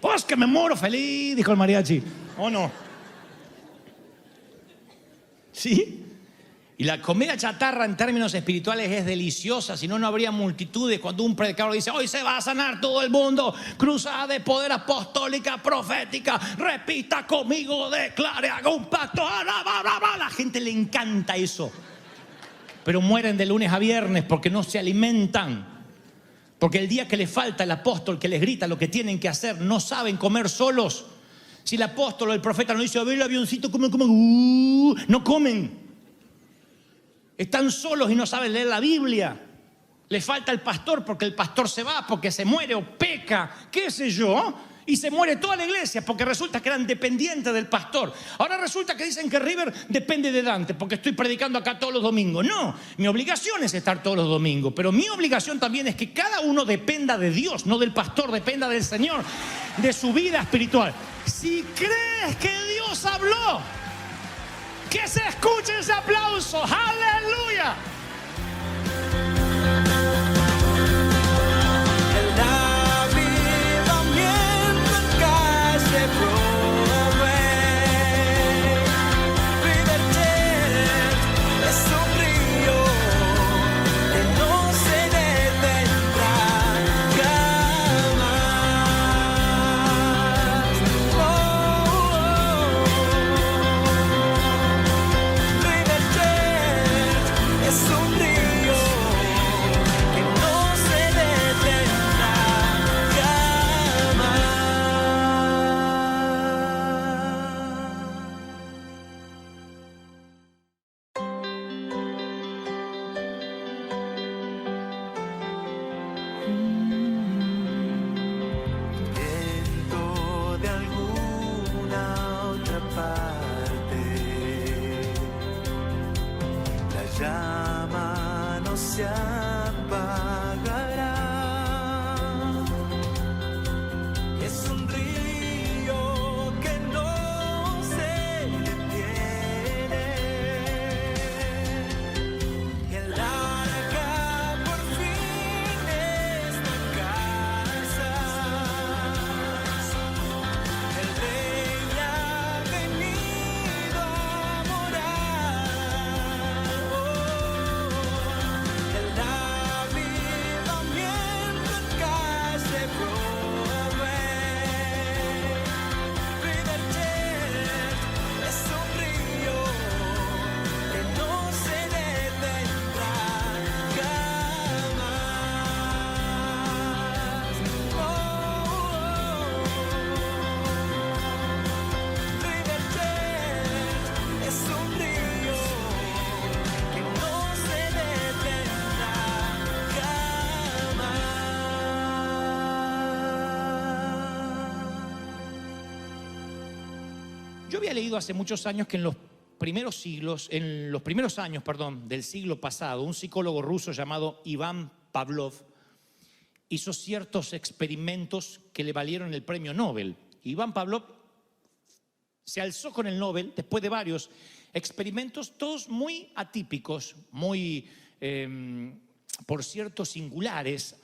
Pues que me muero feliz, dijo el mariachi. ¿O no? ¿Sí? Y la comida chatarra en términos espirituales es deliciosa, si no, no habría multitudes. Cuando un predicador dice, hoy se va a sanar todo el mundo, cruzada de poder apostólica, profética, repita conmigo, declare, haga un pacto, bla, bla, bla, bla. La gente le encanta eso. Pero mueren de lunes a viernes porque no se alimentan. Porque el día que les falta el apóstol que les grita lo que tienen que hacer, no saben comer solos. Si el apóstol o el profeta no dice, a ver el avioncito, comen, no comen. Están solos y no saben leer la Biblia. Les falta el pastor porque el pastor se va, porque se muere o peca, qué sé yo. Y se muere toda la iglesia porque resulta que eran dependientes del pastor. Ahora resulta que dicen que River depende de Dante porque estoy predicando acá todos los domingos. No, mi obligación es estar todos los domingos. Pero mi obligación también es que cada uno dependa de Dios, no del pastor, dependa del Señor, de su vida espiritual. Si crees que Dios habló, que se escuche ese aplauso. ¡Aleluya! El avivamiento en calle Broadway. River Church es un río que no se detendrá jamás. River Church es un río que no se detendrá jamás. Viento de alguna otra parte, la llama no se apagará. Es un río que no se detiene. Y el arca por fin esta casa. El rey ha venido a morar. El avivamiento en calle Broadway. River Church es un río que no se detendrá jamás. River Church es un río que no se detendrá jamás. Yo había leído hace muchos años que en los primeros años, del siglo pasado, un psicólogo ruso llamado Iván Pavlov hizo ciertos experimentos que le valieron el premio Nobel. Iván Pavlov se alzó con el Nobel después de varios experimentos, todos muy atípicos, muy, por cierto, singulares.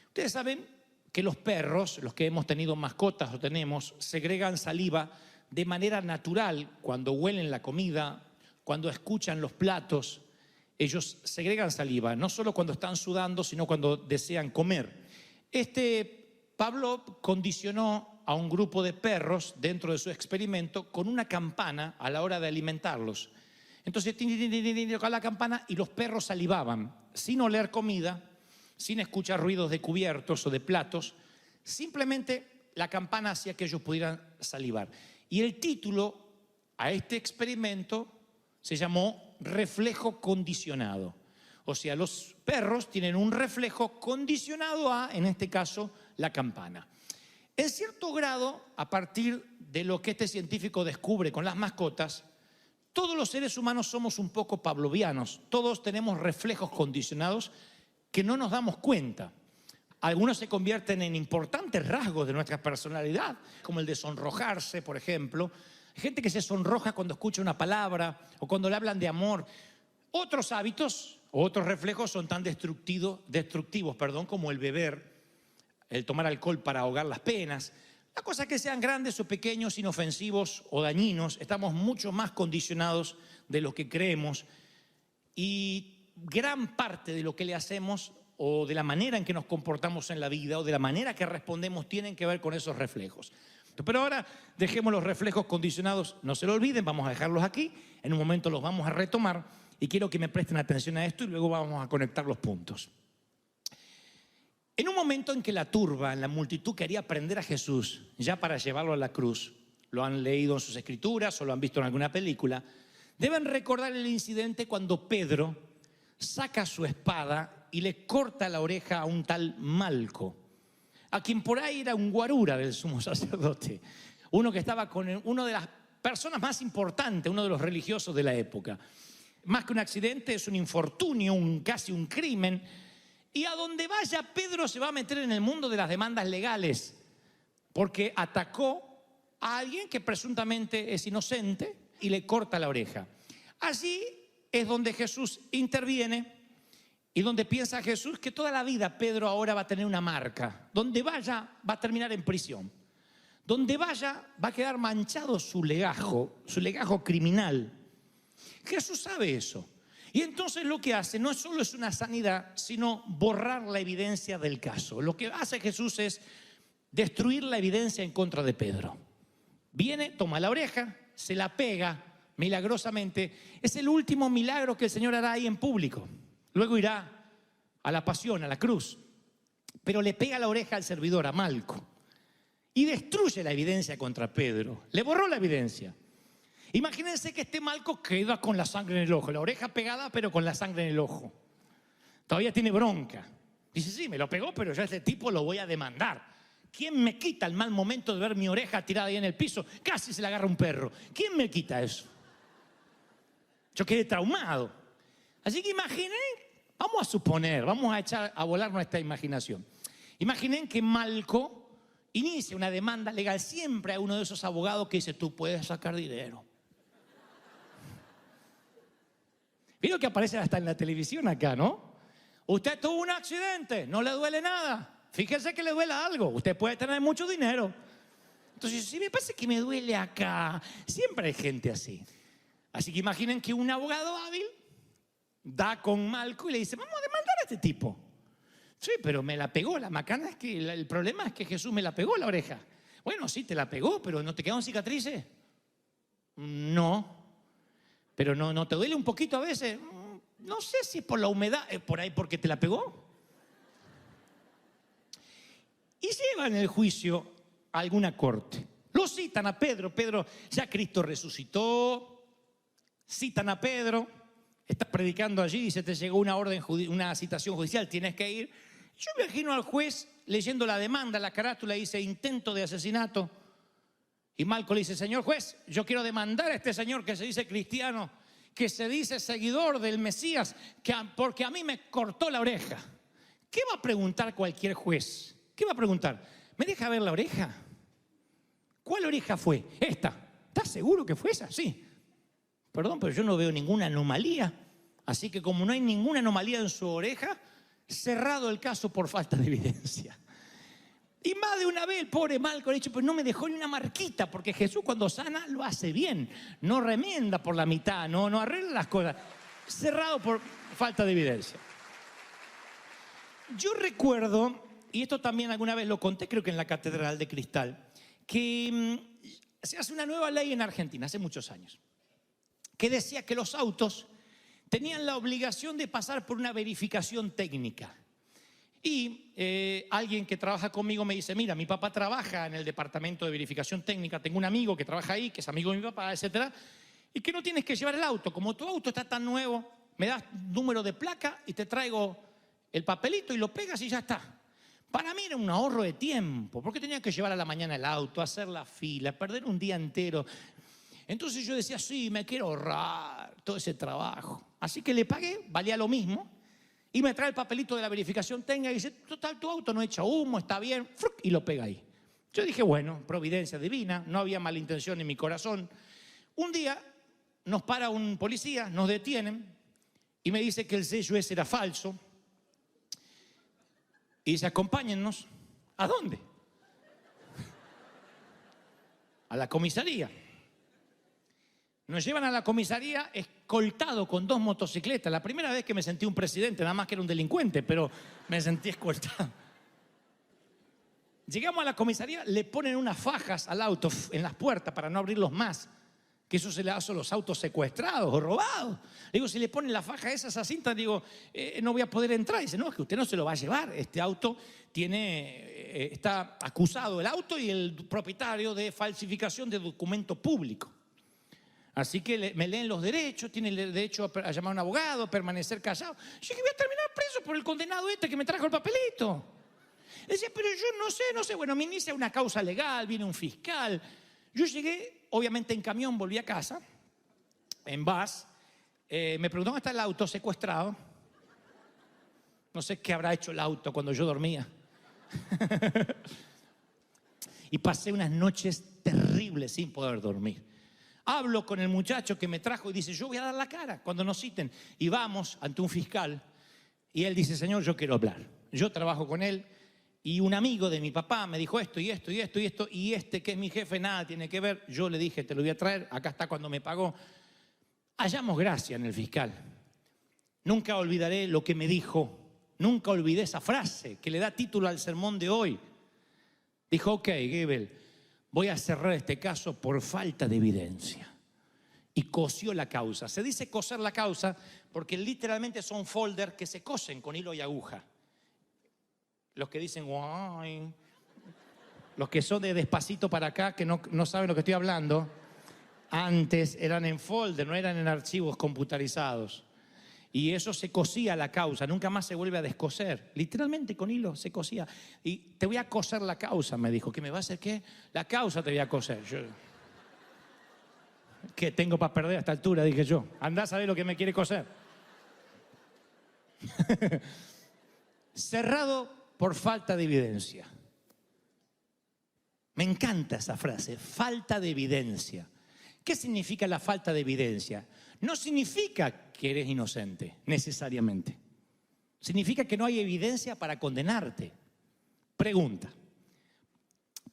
Ustedes saben que los perros, los que hemos tenido mascotas o tenemos, segregan saliva de manera natural cuando huelen la comida, cuando escuchan los platos. Ellos segregan saliva, no solo cuando están sudando, sino cuando desean comer. Pavlov condicionó a un grupo de perros dentro de su experimento con una campana a la hora de alimentarlos. Entonces, tocaba la campana y los perros salivaban, sin oler comida, sin escuchar ruidos de cubiertos o de platos. Simplemente la campana hacía que ellos pudieran salivar. Y el título a este experimento se llamó reflejo condicionado. O sea, los perros tienen un reflejo condicionado a, en este caso, la campana. En cierto grado, a partir de lo que este científico descubre con las mascotas, todos los seres humanos somos un poco pavlovianos. Todos tenemos reflejos condicionados que no nos damos cuenta. Algunos se convierten en importantes rasgos de nuestra personalidad, como el de sonrojarse, por ejemplo. Hay gente que se sonroja cuando escucha una palabra o cuando le hablan de amor. Otros hábitos, otros reflejos son tan destructivos, como el beber, el tomar alcohol para ahogar las penas. Las cosas que sean grandes o pequeños, inofensivos o dañinos, estamos mucho más condicionados de lo que creemos. Y gran parte de lo que le hacemos o de la manera en que nos comportamos en la vida o de la manera que respondemos tienen que ver con esos reflejos. Pero ahora dejemos los reflejos condicionados, no se lo olviden, vamos a dejarlos aquí, en un momento los vamos a retomar y quiero que me presten atención a esto y luego vamos a conectar los puntos. En un momento en que la turba, en la multitud quería prender a Jesús ya para llevarlo a la cruz, lo han leído en sus escrituras o lo han visto en alguna película, deben recordar el incidente cuando Pedro saca su espada y le corta la oreja a un tal Malco, a quien por ahí era un guarura del sumo sacerdote, uno que estaba con una de las personas más importantes, uno de los religiosos de la época. Más que un accidente, es un infortunio, casi un crimen. Y a donde vaya, Pedro se va a meter en el mundo de las demandas legales, porque atacó a alguien que presuntamente es inocente y le corta la oreja. Allí es donde Jesús interviene y donde piensa Jesús que toda la vida Pedro ahora va a tener una marca. Donde vaya va a terminar en prisión. Donde vaya va a quedar manchado su legajo criminal. Jesús sabe eso. Y entonces lo que hace no solo es una sanidad, sino borrar la evidencia del caso. Lo que hace Jesús es destruir la evidencia en contra de Pedro. Viene, toma la oreja, se la pega milagrosamente. Es el último milagro que el Señor hará ahí en público. Luego irá a la pasión, a la cruz. Pero le pega la oreja al servidor, a Malco. Y destruye la evidencia contra Pedro. Le borró la evidencia. Imagínense que este Malco queda con la sangre en el ojo. La oreja pegada, pero con la sangre en el ojo. Todavía tiene bronca. Dice, sí, me lo pegó, pero yo a este tipo lo voy a demandar. ¿Quién me quita el mal momento de ver mi oreja tirada ahí en el piso? Casi se le agarra un perro. ¿Quién me quita eso? Yo quedé traumado. Así que imaginen, vamos a suponer, vamos a echar a volar nuestra imaginación. Imaginen que Malco inicia una demanda legal. Siempre hay uno de esos abogados que dice, tú puedes sacar dinero. Vieron que aparece hasta en la televisión acá, ¿no? Usted tuvo un accidente, no le duele nada. Fíjese que le duele algo. Usted puede tener mucho dinero. Entonces, si me parece que me duele acá, siempre hay gente así. Así que imaginen que un abogado hábil da con Malco y le dice, vamos a demandar a este tipo. Sí, pero me la pegó. La macana es que el problema es que Jesús me la pegó la oreja. Bueno, sí, te la pegó, pero ¿no te quedaron cicatrices? No. ¿Pero no te duele un poquito a veces? No sé si por la humedad, por ahí porque te la pegó. Y llevan el juicio a alguna corte. Lo citan a Pedro. Pedro, ya Cristo resucitó. Citan a Pedro. Estás predicando allí y se te llegó una citación judicial. Tienes que ir. Yo me imagino al juez leyendo la demanda, la carátula, dice intento de asesinato. Y Malco le dice, señor juez, yo quiero demandar a este señor que se dice cristiano, que se dice seguidor del Mesías, porque a mí me cortó la oreja. ¿Qué va a preguntar cualquier juez? ¿Qué va a preguntar? ¿Me deja ver la oreja? ¿Cuál oreja fue? Esta. ¿Estás seguro que fue esa? Sí. Perdón, pero yo no veo ninguna anomalía. Así que como no hay ninguna anomalía en su oreja, cerrado el caso por falta de evidencia. Y más de una vez el pobre Malco ha dicho, pues no me dejó ni una marquita, porque Jesús cuando sana lo hace bien, no remienda por la mitad, no arregla las cosas. Cerrado por falta de evidencia. Yo recuerdo, y esto también alguna vez lo conté, creo que en la Catedral de Cristal, que se hace una nueva ley en Argentina, hace muchos años, que decía que los autos tenían la obligación de pasar por una verificación técnica. Y alguien que trabaja conmigo me dice, mira, mi papá trabaja en el departamento de verificación técnica, tengo un amigo que trabaja ahí, que es amigo de mi papá, etcétera, y que no tienes que llevar el auto. Como tu auto está tan nuevo, me das número de placa y te traigo el papelito y lo pegas y ya está. Para mí era un ahorro de tiempo, porque tenía que llevar a la mañana el auto, hacer la fila, perder un día entero. Entonces yo decía, sí, me quiero ahorrar todo ese trabajo. Así que le pagué, valía lo mismo. Y me trae el papelito de la verificación técnica y dice, total, tu auto no echa humo, está bien, y lo pega ahí. Yo dije, bueno, providencia divina, no había mala intención en mi corazón. Un día nos para un policía, nos detienen y me dice que el sello ese era falso. Y dice, acompáñennos. ¿A dónde? A la comisaría. Nos llevan a la comisaría escoltado con 2 motocicletas. La primera vez que me sentí un presidente, nada más que era un delincuente, pero me sentí escoltado. Llegamos a la comisaría, le ponen unas fajas al auto en las puertas para no abrirlos más, que eso se le hace a los autos secuestrados o robados. Digo, si le ponen la faja esa cinta, digo, no voy a poder entrar. Dice, no, es que usted no se lo va a llevar. Este auto está acusado el auto y el propietario de falsificación de documento público. Así que me leen los derechos, tiene el derecho a llamar a un abogado, a permanecer callado. Yo que voy a terminar preso por el condenado este que me trajo el papelito. Decía, pero yo no sé. Bueno, me inicia una causa legal, viene un fiscal. Yo llegué, obviamente en camión, volví a casa, en bus. Me preguntó dónde está el auto secuestrado. No sé qué habrá hecho el auto cuando yo dormía. Y pasé unas noches terribles sin poder dormir. Hablo con el muchacho que me trajo y dice, yo voy a dar la cara cuando nos citen. Y vamos ante un fiscal y él dice, señor, yo quiero hablar. Yo trabajo con él y un amigo de mi papá me dijo esto y esto y esto y esto. Y este que es mi jefe nada tiene que ver. Yo le dije, te lo voy a traer. Acá está cuando me pagó. Hallamos gracia en el fiscal. Nunca olvidaré lo que me dijo. Nunca olvidé esa frase que le da título al sermón de hoy. Dijo, ok, Gebel, voy a cerrar este caso por falta de evidencia. Y cosió la causa. Se dice coser la causa porque literalmente son folders que se cosen con hilo y aguja. Los que dicen, guay. Los que son de Despacito para acá, que no saben lo que estoy hablando, antes eran en folder, no eran en archivos computarizados. Y eso se cosía la causa, nunca más se vuelve a descoser. Literalmente con hilo se cosía. Y te voy a coser la causa, me dijo. ¿Qué me va a hacer qué? La causa te voy a coser. Yo, ¿qué tengo para perder a esta altura? Dije yo. Andá a saber lo que me quiere coser. Cerrado por falta de evidencia. Me encanta esa frase, falta de evidencia. ¿Qué significa la falta de evidencia? No significa que eres inocente, necesariamente. Significa que no hay evidencia para condenarte. Pregunta,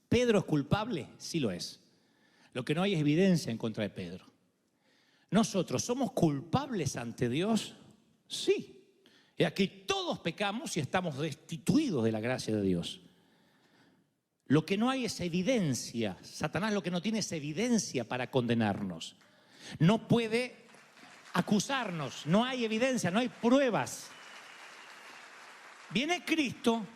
¿Pedro es culpable? Sí lo es. Lo que no hay es evidencia en contra de Pedro. ¿Nosotros somos culpables ante Dios? Sí. Y aquí todos pecamos y estamos destituidos de la gracia de Dios. Lo que no hay es evidencia. Satanás lo que no tiene es evidencia para condenarnos. No puede acusarnos. No hay evidencia, no hay pruebas. Viene Cristo,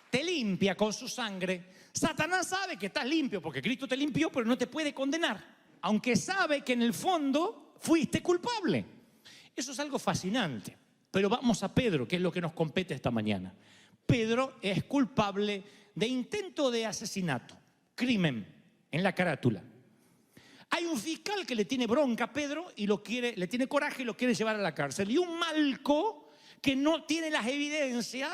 te limpia con su sangre. Satanás sabe que estás limpio porque Cristo te limpió, pero no te puede condenar. Aunque sabe que en el fondo fuiste culpable. Eso es algo fascinante. Pero vamos a Pedro, que es lo que nos compete esta mañana. Pedro es culpable de intento de asesinato, crimen en la carátula. Hay un fiscal que le tiene bronca a Pedro y le tiene coraje y lo quiere llevar a la cárcel. Y un Malco que no tiene las evidencias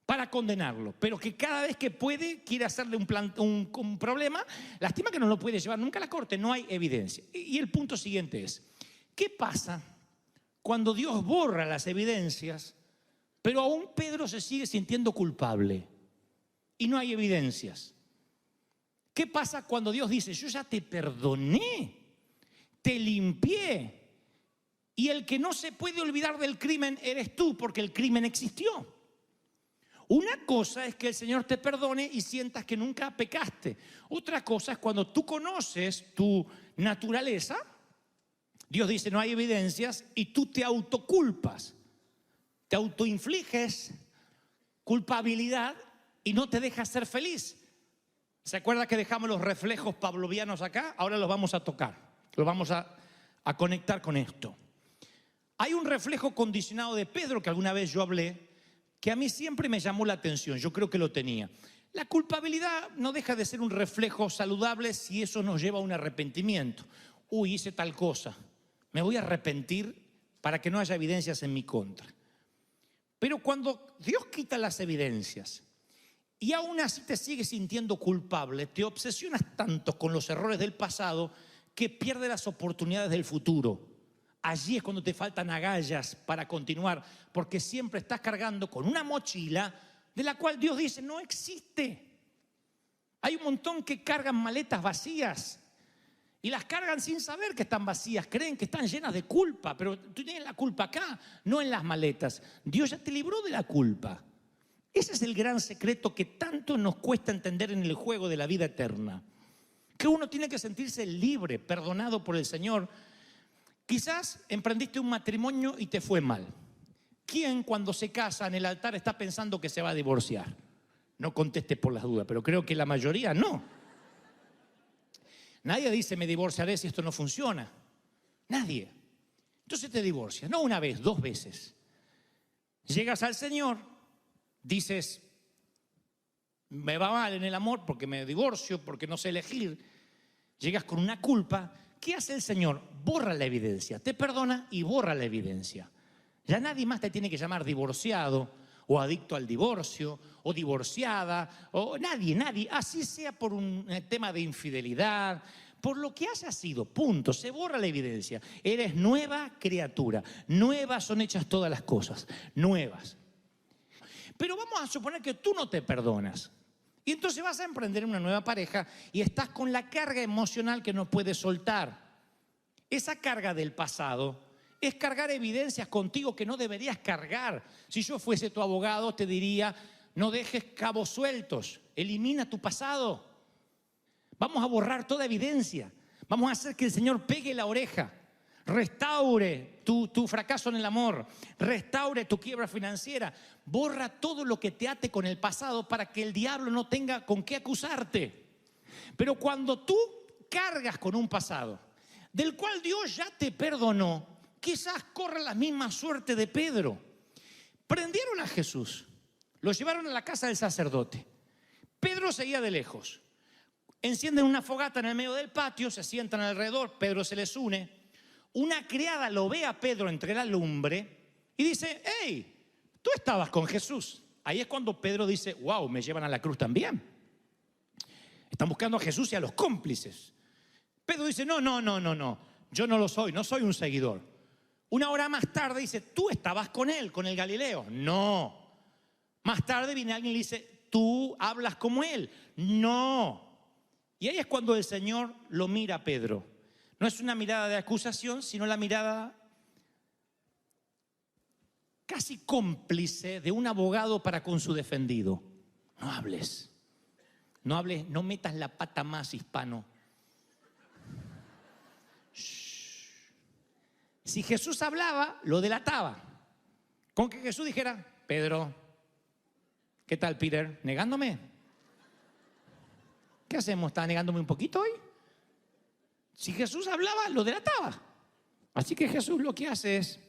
para condenarlo, pero que cada vez que puede quiere hacerle un problema. Lástima que no lo puede llevar nunca a la corte, no hay evidencia. Y el punto siguiente es, ¿qué pasa cuando Dios borra las evidencias, pero aún Pedro se sigue sintiendo culpable y no hay evidencias? ¿Qué pasa cuando Dios dice, yo ya te perdoné, te limpié, y el que no se puede olvidar del crimen eres tú porque el crimen existió? Una cosa es que el Señor te perdone y sientas que nunca pecaste. Otra cosa es cuando tú conoces tu naturaleza, Dios dice no hay evidencias y tú te autoculpas, te autoinfliges culpabilidad y no te dejas ser feliz. ¿Se acuerda que dejamos los reflejos pavlovianos acá? Ahora los vamos a tocar, los vamos a conectar con esto. Hay un reflejo condicionado de Pedro que alguna vez yo hablé, que a mí siempre me llamó la atención, yo creo que lo tenía. La culpabilidad no deja de ser un reflejo saludable si eso nos lleva a un arrepentimiento. Uy, hice tal cosa, me voy a arrepentir para que no haya evidencias en mi contra. Pero cuando Dios quita las evidencias y aún así te sigues sintiendo culpable, te obsesionas tanto con los errores del pasado que pierdes las oportunidades del futuro. Allí es cuando te faltan agallas para continuar, porque siempre estás cargando con una mochila de la cual Dios dice no existe. Hay un montón que cargan maletas vacías Y las cargan sin saber que están vacías, creen que están llenas de culpa, pero tú tienes la culpa acá, no en las maletas. Dios ya te libró de la culpa. Ese es el gran secreto que tanto nos cuesta entender en el juego de la vida eterna. Que uno tiene que sentirse libre, perdonado por el Señor. Quizás emprendiste un matrimonio y te fue mal. ¿Quién cuando se casa en el altar está pensando que se va a divorciar? No contestes por las dudas, pero creo que la mayoría no. Nadie dice me divorciaré si esto no funciona. Nadie. Entonces te divorcias, no una vez, 2 veces. Llegas al Señor, dices, me va mal en el amor porque me divorcio, porque no sé elegir. Llegas con una culpa. ¿Qué hace el Señor? Borra la evidencia, te perdona y borra la evidencia. Ya nadie más te tiene que llamar divorciado o adicto al divorcio o divorciada o nadie, así sea por un tema de infidelidad, por lo que haya sido, punto, se borra la evidencia. Eres nueva criatura, nuevas son hechas todas las cosas, nuevas. Pero vamos a suponer que tú no te perdonas. Y entonces vas a emprender una nueva pareja y estás con la carga emocional que no puedes soltar. Esa carga del pasado es cargar evidencias contigo que no deberías cargar. Si yo fuese tu abogado te diría, no dejes cabos sueltos, elimina tu pasado. Vamos a borrar toda evidencia. Vamos a hacer que el Señor pegue la oreja. Restaure tu fracaso en el amor, restaure tu quiebra financiera, borra todo lo que te ate con el pasado para que el diablo no tenga con qué acusarte. Pero cuando tú cargas con un pasado del cual Dios ya te perdonó, quizás corra la misma suerte de Pedro. Prendieron a Jesús, lo llevaron a la casa del sacerdote. Pedro seguía de lejos. Encienden una fogata en el medio del patio, se sientan alrededor, Pedro se les une. Una criada lo ve a Pedro entre la lumbre y dice, hey, tú estabas con Jesús. Ahí es cuando Pedro dice, wow, me llevan a la cruz también. Están buscando a Jesús y a los cómplices. Pedro dice, no, yo no lo soy, no soy un seguidor. Una hora más tarde dice, tú estabas con él, con el Galileo. No. Más tarde viene alguien y le dice, tú hablas como él. No. Y ahí es cuando el Señor lo mira a Pedro. No es una mirada de acusación, sino la mirada casi cómplice de un abogado para con su defendido. No hables, no metas la pata más, hispano. Shh. Si Jesús hablaba, lo delataba. Con que Jesús dijera, Pedro, ¿qué tal, Peter? ¿Negándome? ¿Qué hacemos? ¿Estás negándome un poquito hoy? Si Jesús hablaba, lo delataba. Así que Jesús lo que hace es...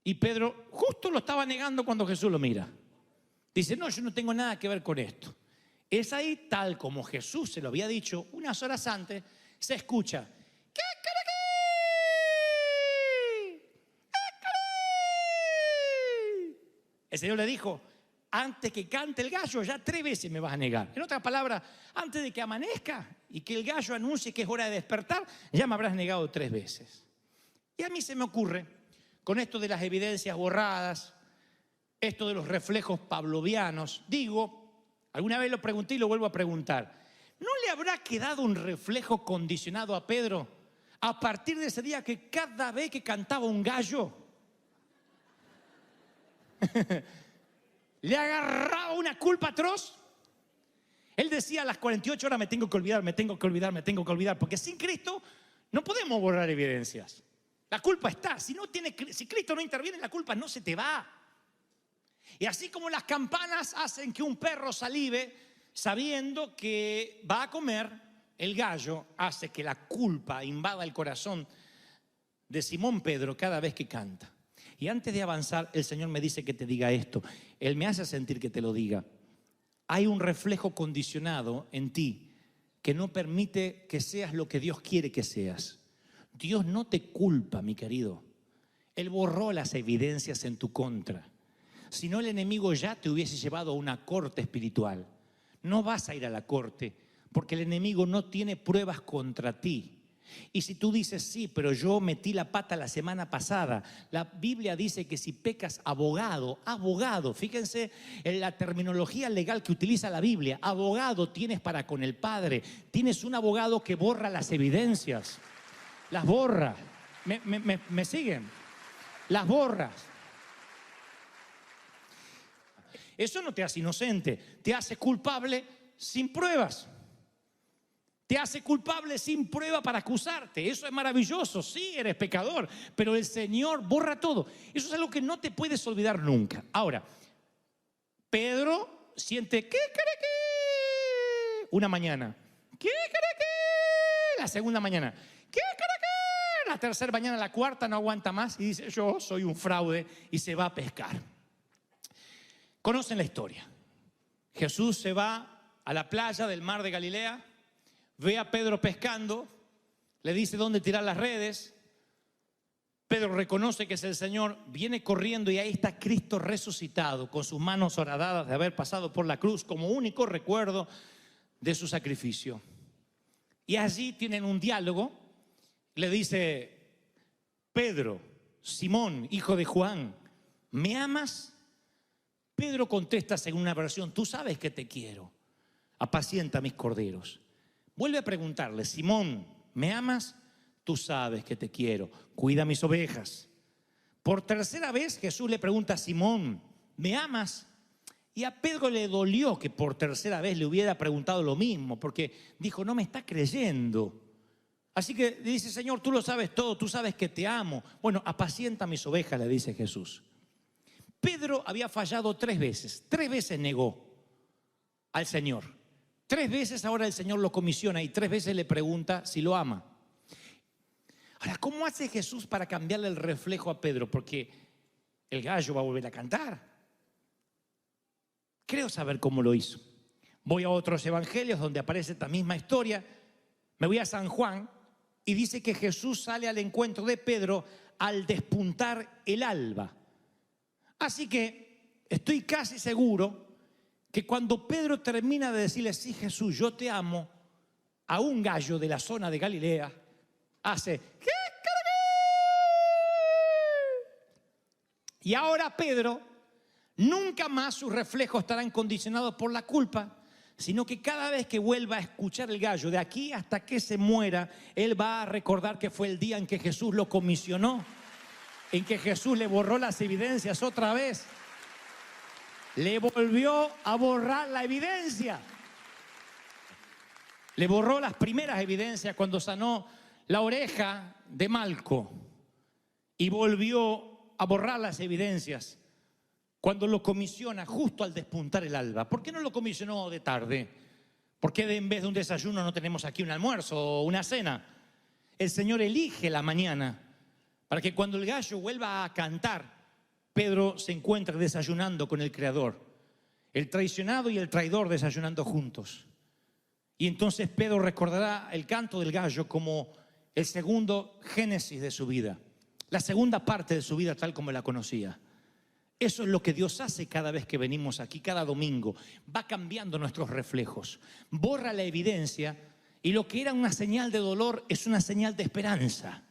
Y Pedro justo lo estaba negando cuando Jesús lo mira. Dice, no, yo no tengo nada que ver con esto. Es ahí, tal como Jesús se lo había dicho unas horas antes, se escucha... El Señor le dijo, antes que cante el gallo, ya 3 veces me vas a negar. En otras palabras, antes de que amanezca y que el gallo anuncie que es hora de despertar, ya me habrás negado 3 veces. Y a mí se me ocurre, con esto de las evidencias borradas, esto de los reflejos pavlovianos, digo, alguna vez lo pregunté y lo vuelvo a preguntar, ¿no le habrá quedado un reflejo condicionado a Pedro a partir de ese día que cada vez que cantaba un gallo, le agarraba una culpa atroz? Él decía a las 48 horas me tengo que olvidar, porque sin Cristo no podemos borrar evidencias. La culpa está. Si Cristo no interviene, la culpa no se te va. Y así como las campanas hacen que un perro salive sabiendo que va a comer, el gallo hace que la culpa invada el corazón de Simón Pedro cada vez que canta. Y antes de avanzar, el Señor me dice que te diga esto. Él me hace sentir que te lo diga. Hay un reflejo condicionado en ti que no permite que seas lo que Dios quiere que seas. Dios no te culpa, mi querido. Él borró las evidencias en tu contra. Si no, el enemigo ya te hubiese llevado a una corte espiritual. No vas a ir a la corte porque el enemigo no tiene pruebas contra ti. Y si tú dices, sí, pero yo metí la pata la semana pasada, la Biblia dice que si pecas, abogado, fíjense en la terminología legal que utiliza la Biblia, abogado tienes para con el Padre, tienes un abogado que borra las evidencias, las borra, ¿me siguen? Las borras. Eso no te hace inocente, te hace culpable sin pruebas. Te hace culpable sin prueba para acusarte. Eso es maravilloso. Sí, eres pecador, pero el Señor borra todo. Eso es algo que no te puedes olvidar nunca. Ahora, Pedro siente ¿qué? Una mañana. ¿Qué? La segunda mañana. ¿Qué? La tercera mañana, la cuarta no aguanta más y dice, yo soy un fraude, y se va a pescar. Conocen la historia. Jesús se va a la playa del mar de Galilea, ve a Pedro pescando, le dice dónde tirar las redes. Pedro reconoce que es el Señor, viene corriendo y ahí está Cristo resucitado, con sus manos horadadas de haber pasado por la cruz como único recuerdo de su sacrificio. Y allí tienen un diálogo. Le dice, Pedro, Simón, hijo de Juan, ¿me amas? Pedro contesta según una versión, tú sabes que te quiero, apacienta mis corderos. Vuelve a preguntarle, Simón, ¿me amas? Tú sabes que te quiero, cuida mis ovejas. Por tercera vez Jesús le pregunta a Simón, ¿me amas? Y a Pedro le dolió que por tercera vez le hubiera preguntado lo mismo, porque dijo, no me está creyendo. Así que le dice, Señor, tú lo sabes todo, tú sabes que te amo. Bueno, apacienta mis ovejas, le dice Jesús. Pedro había fallado 3 veces negó al Señor. 3 veces ahora el Señor lo comisiona y 3 veces le pregunta si lo ama. Ahora, ¿cómo hace Jesús para cambiarle el reflejo a Pedro? Porque el gallo va a volver a cantar. Creo saber cómo lo hizo. Voy a otros evangelios donde aparece esta misma historia. Me voy a San Juan y dice que Jesús sale al encuentro de Pedro al despuntar el alba. Así que estoy casi seguro que cuando Pedro termina de decirle, sí, Jesús, yo te amo, a un gallo de la zona de Galilea hace ¿qué? Y ahora Pedro, nunca más sus reflejos estarán condicionados por la culpa, sino que cada vez que vuelva a escuchar el gallo, de aquí hasta que se muera, él va a recordar que fue el día en que Jesús lo comisionó, en que Jesús le borró las evidencias otra vez. Le volvió a borrar la evidencia. Le borró las primeras evidencias cuando sanó la oreja de Malco y volvió a borrar las evidencias cuando lo comisiona justo al despuntar el alba. ¿Por qué no lo comisionó de tarde? ¿Por qué en vez de un desayuno no tenemos aquí un almuerzo o una cena? El Señor elige la mañana para que cuando el gallo vuelva a cantar, Pedro se encuentre desayunando con el Creador, el traicionado y el traidor desayunando juntos. Y entonces Pedro recordará el canto del gallo como el segundo génesis de su vida, la segunda parte de su vida tal como la conocía. Eso es lo que Dios hace cada vez que venimos aquí, cada domingo. Va cambiando nuestros reflejos, borra la evidencia y lo que era una señal de dolor es una señal de esperanza.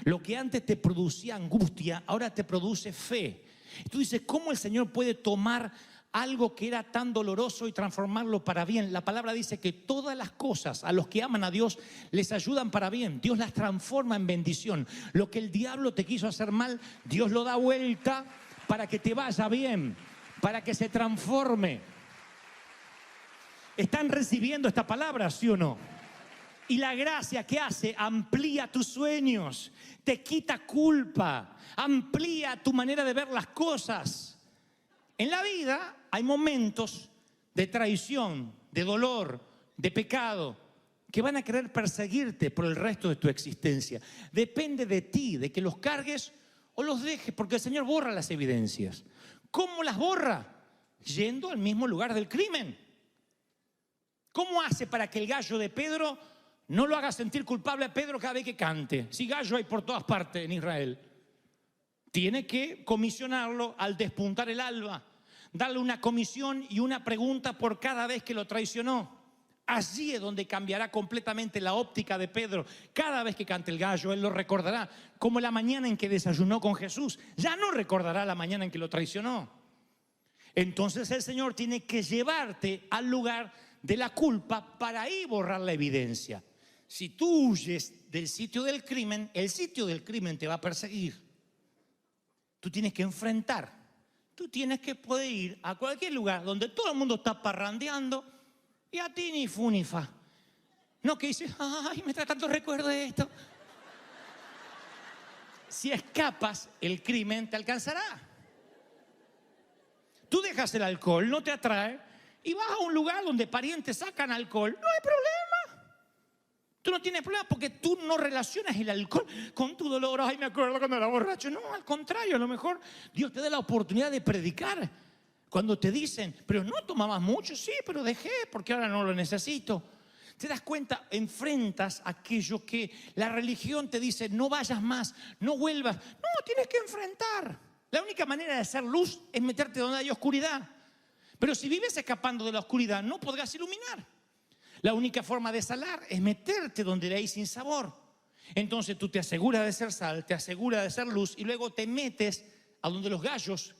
Lo que antes te producía angustia, ahora te produce fe. Y tú dices, ¿cómo el Señor puede tomar algo que era tan doloroso y transformarlo para bien? La palabra dice que todas las cosas a los que aman a Dios les ayudan para bien. Dios las transforma en bendición. Lo que el diablo te quiso hacer mal, Dios lo da vuelta para que te vaya bien, para que se transforme. ¿Están recibiendo esta palabra, sí o no? Y la gracia que hace, amplía tus sueños, te quita culpa, amplía tu manera de ver las cosas. En la vida hay momentos de traición, de dolor, de pecado, que van a querer perseguirte por el resto de tu existencia. Depende de ti, de que los cargues o los dejes, porque el Señor borra las evidencias. ¿Cómo las borra? Yendo al mismo lugar del crimen. ¿Cómo hace para que el gallo de Pedro no lo haga sentir culpable a Pedro cada vez que cante? Si gallo hay por todas partes en Israel. Tiene que comisionarlo al despuntar el alba, darle una comisión y una pregunta por cada vez que lo traicionó. Allí es donde cambiará completamente la óptica de Pedro. Cada vez que cante el gallo, él lo recordará como la mañana en que desayunó con Jesús. Ya no recordará la mañana en que lo traicionó. Entonces el Señor tiene que llevarte al lugar de la culpa para ahí borrar la evidencia. Si tú huyes del sitio del crimen, el sitio del crimen te va a perseguir. Tú tienes que enfrentar. Tú tienes que poder ir a cualquier lugar donde todo el mundo está parrandeando y a ti ni fu ni fa. No que dices, ay, me trae tanto recuerdo de esto. Si escapas, el crimen te alcanzará. Tú dejas el alcohol, no te atrae, y vas a un lugar donde parientes sacan alcohol, no hay problema. Tú no tienes problema porque tú no relacionas el alcohol con tu dolor. Ay, me acuerdo cuando era borracho. No, al contrario, a lo mejor Dios te da la oportunidad de predicar. Cuando te dicen, pero no tomabas mucho, sí, pero dejé porque ahora no lo necesito. Te das cuenta, enfrentas aquello que la religión te dice, no vayas más, no vuelvas. No, tienes que enfrentar. La única manera de hacer luz es meterte donde hay oscuridad. Pero si vives escapando de la oscuridad, no podrás iluminar. La única forma de salar es meterte donde hay sin sabor. Entonces tú te aseguras de ser sal, te aseguras de ser luz y luego te metes a donde los gallos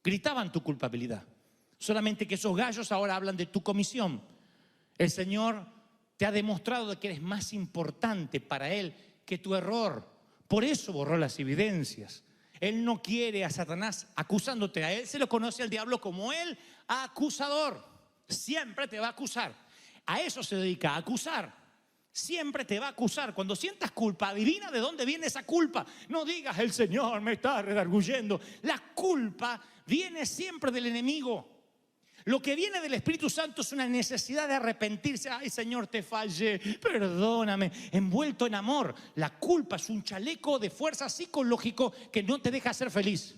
gritaban tu culpabilidad. Solamente que esos gallos ahora hablan de tu comisión. El Señor te ha demostrado que eres más importante para Él que tu error. Por eso borró las evidencias. Él no quiere a Satanás acusándote. A él se lo conoce al diablo como el acusador. Siempre te va a acusar. A eso se dedica, a acusar. Siempre te va a acusar. Cuando sientas culpa, adivina de dónde viene esa culpa. No digas, el Señor me está redarguyendo. La culpa viene siempre del enemigo. Lo que viene del Espíritu Santo es una necesidad de arrepentirse. Ay, Señor, te fallé, perdóname. Envuelto en amor. La culpa es un chaleco de fuerza psicológico que no te deja ser feliz.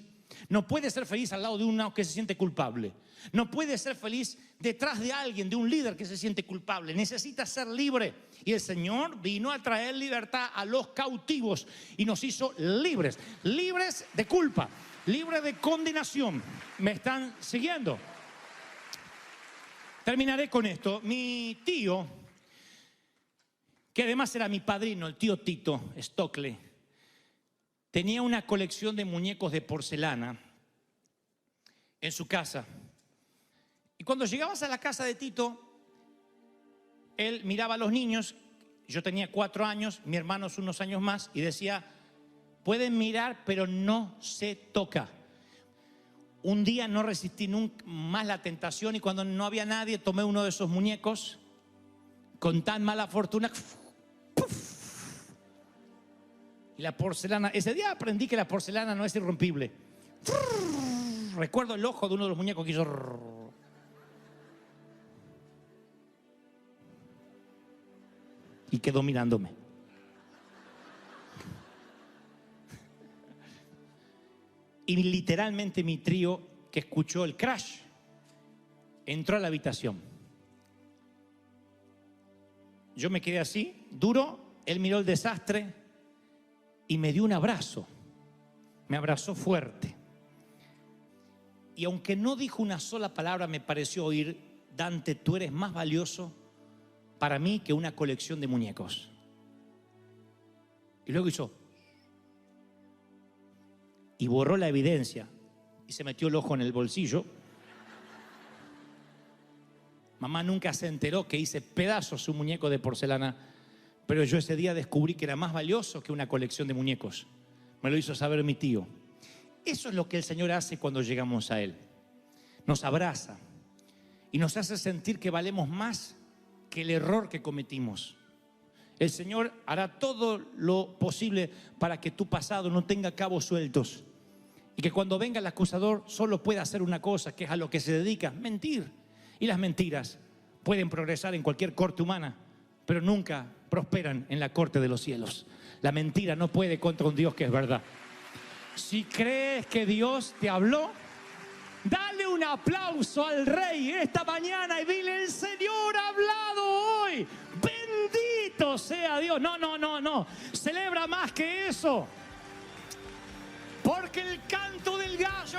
No puedes ser feliz al lado de uno que se siente culpable. No puedes ser feliz detrás de alguien, de un líder que se siente culpable. Necesitas ser libre. Y el Señor vino a traer libertad a los cautivos y nos hizo libres. Libres de culpa, libres de condenación. ¿Me están siguiendo? Terminaré con esto. Mi tío, que además era mi padrino, el tío Tito Stockley, tenía una colección de muñecos de porcelana en su casa. Y cuando llegabas a la casa de Tito, él miraba a los niños. Yo tenía 4 años, mi hermano es unos años más, y decía, pueden mirar, pero no se toca. Un día no resistí nunca más la tentación y cuando no había nadie tomé uno de esos muñecos con tan mala fortuna. ¡Puf! Y la porcelana, ese día aprendí que la porcelana no es irrompible. Recuerdo el ojo de uno de los muñecos que hizo. Y quedó mirándome. Y literalmente mi trío, que escuchó el crash, entró a la habitación. Yo me quedé así, duro. Él miró el desastre y me dio un abrazo. Me abrazó fuerte. Y aunque no dijo una sola palabra, me pareció oír, Dante, tú eres más valioso para mí que una colección de muñecos. Y luego hizo y borró la evidencia y se metió el ojo en el bolsillo. Mamá nunca se enteró que hice pedazos un muñeco de porcelana, pero yo ese día descubrí que era más valioso que una colección de muñecos. Me lo hizo saber mi tío. Eso es lo que el Señor hace cuando llegamos a Él. Nos abraza y nos hace sentir que valemos más que el error que cometimos. El Señor hará todo lo posible para que tu pasado no tenga cabos sueltos y que cuando venga el acusador solo pueda hacer una cosa, que es a lo que se dedica, mentir. Y las mentiras pueden progresar en cualquier corte humana, pero nunca prosperan en la corte de los cielos. La mentira no puede contra un Dios que es verdad. Si crees que Dios te habló, dale un aplauso al Rey esta mañana y dile, el Señor ha hablado hoy. Bendito sea Dios. No. Celebra más que eso. Porque el canto del gallo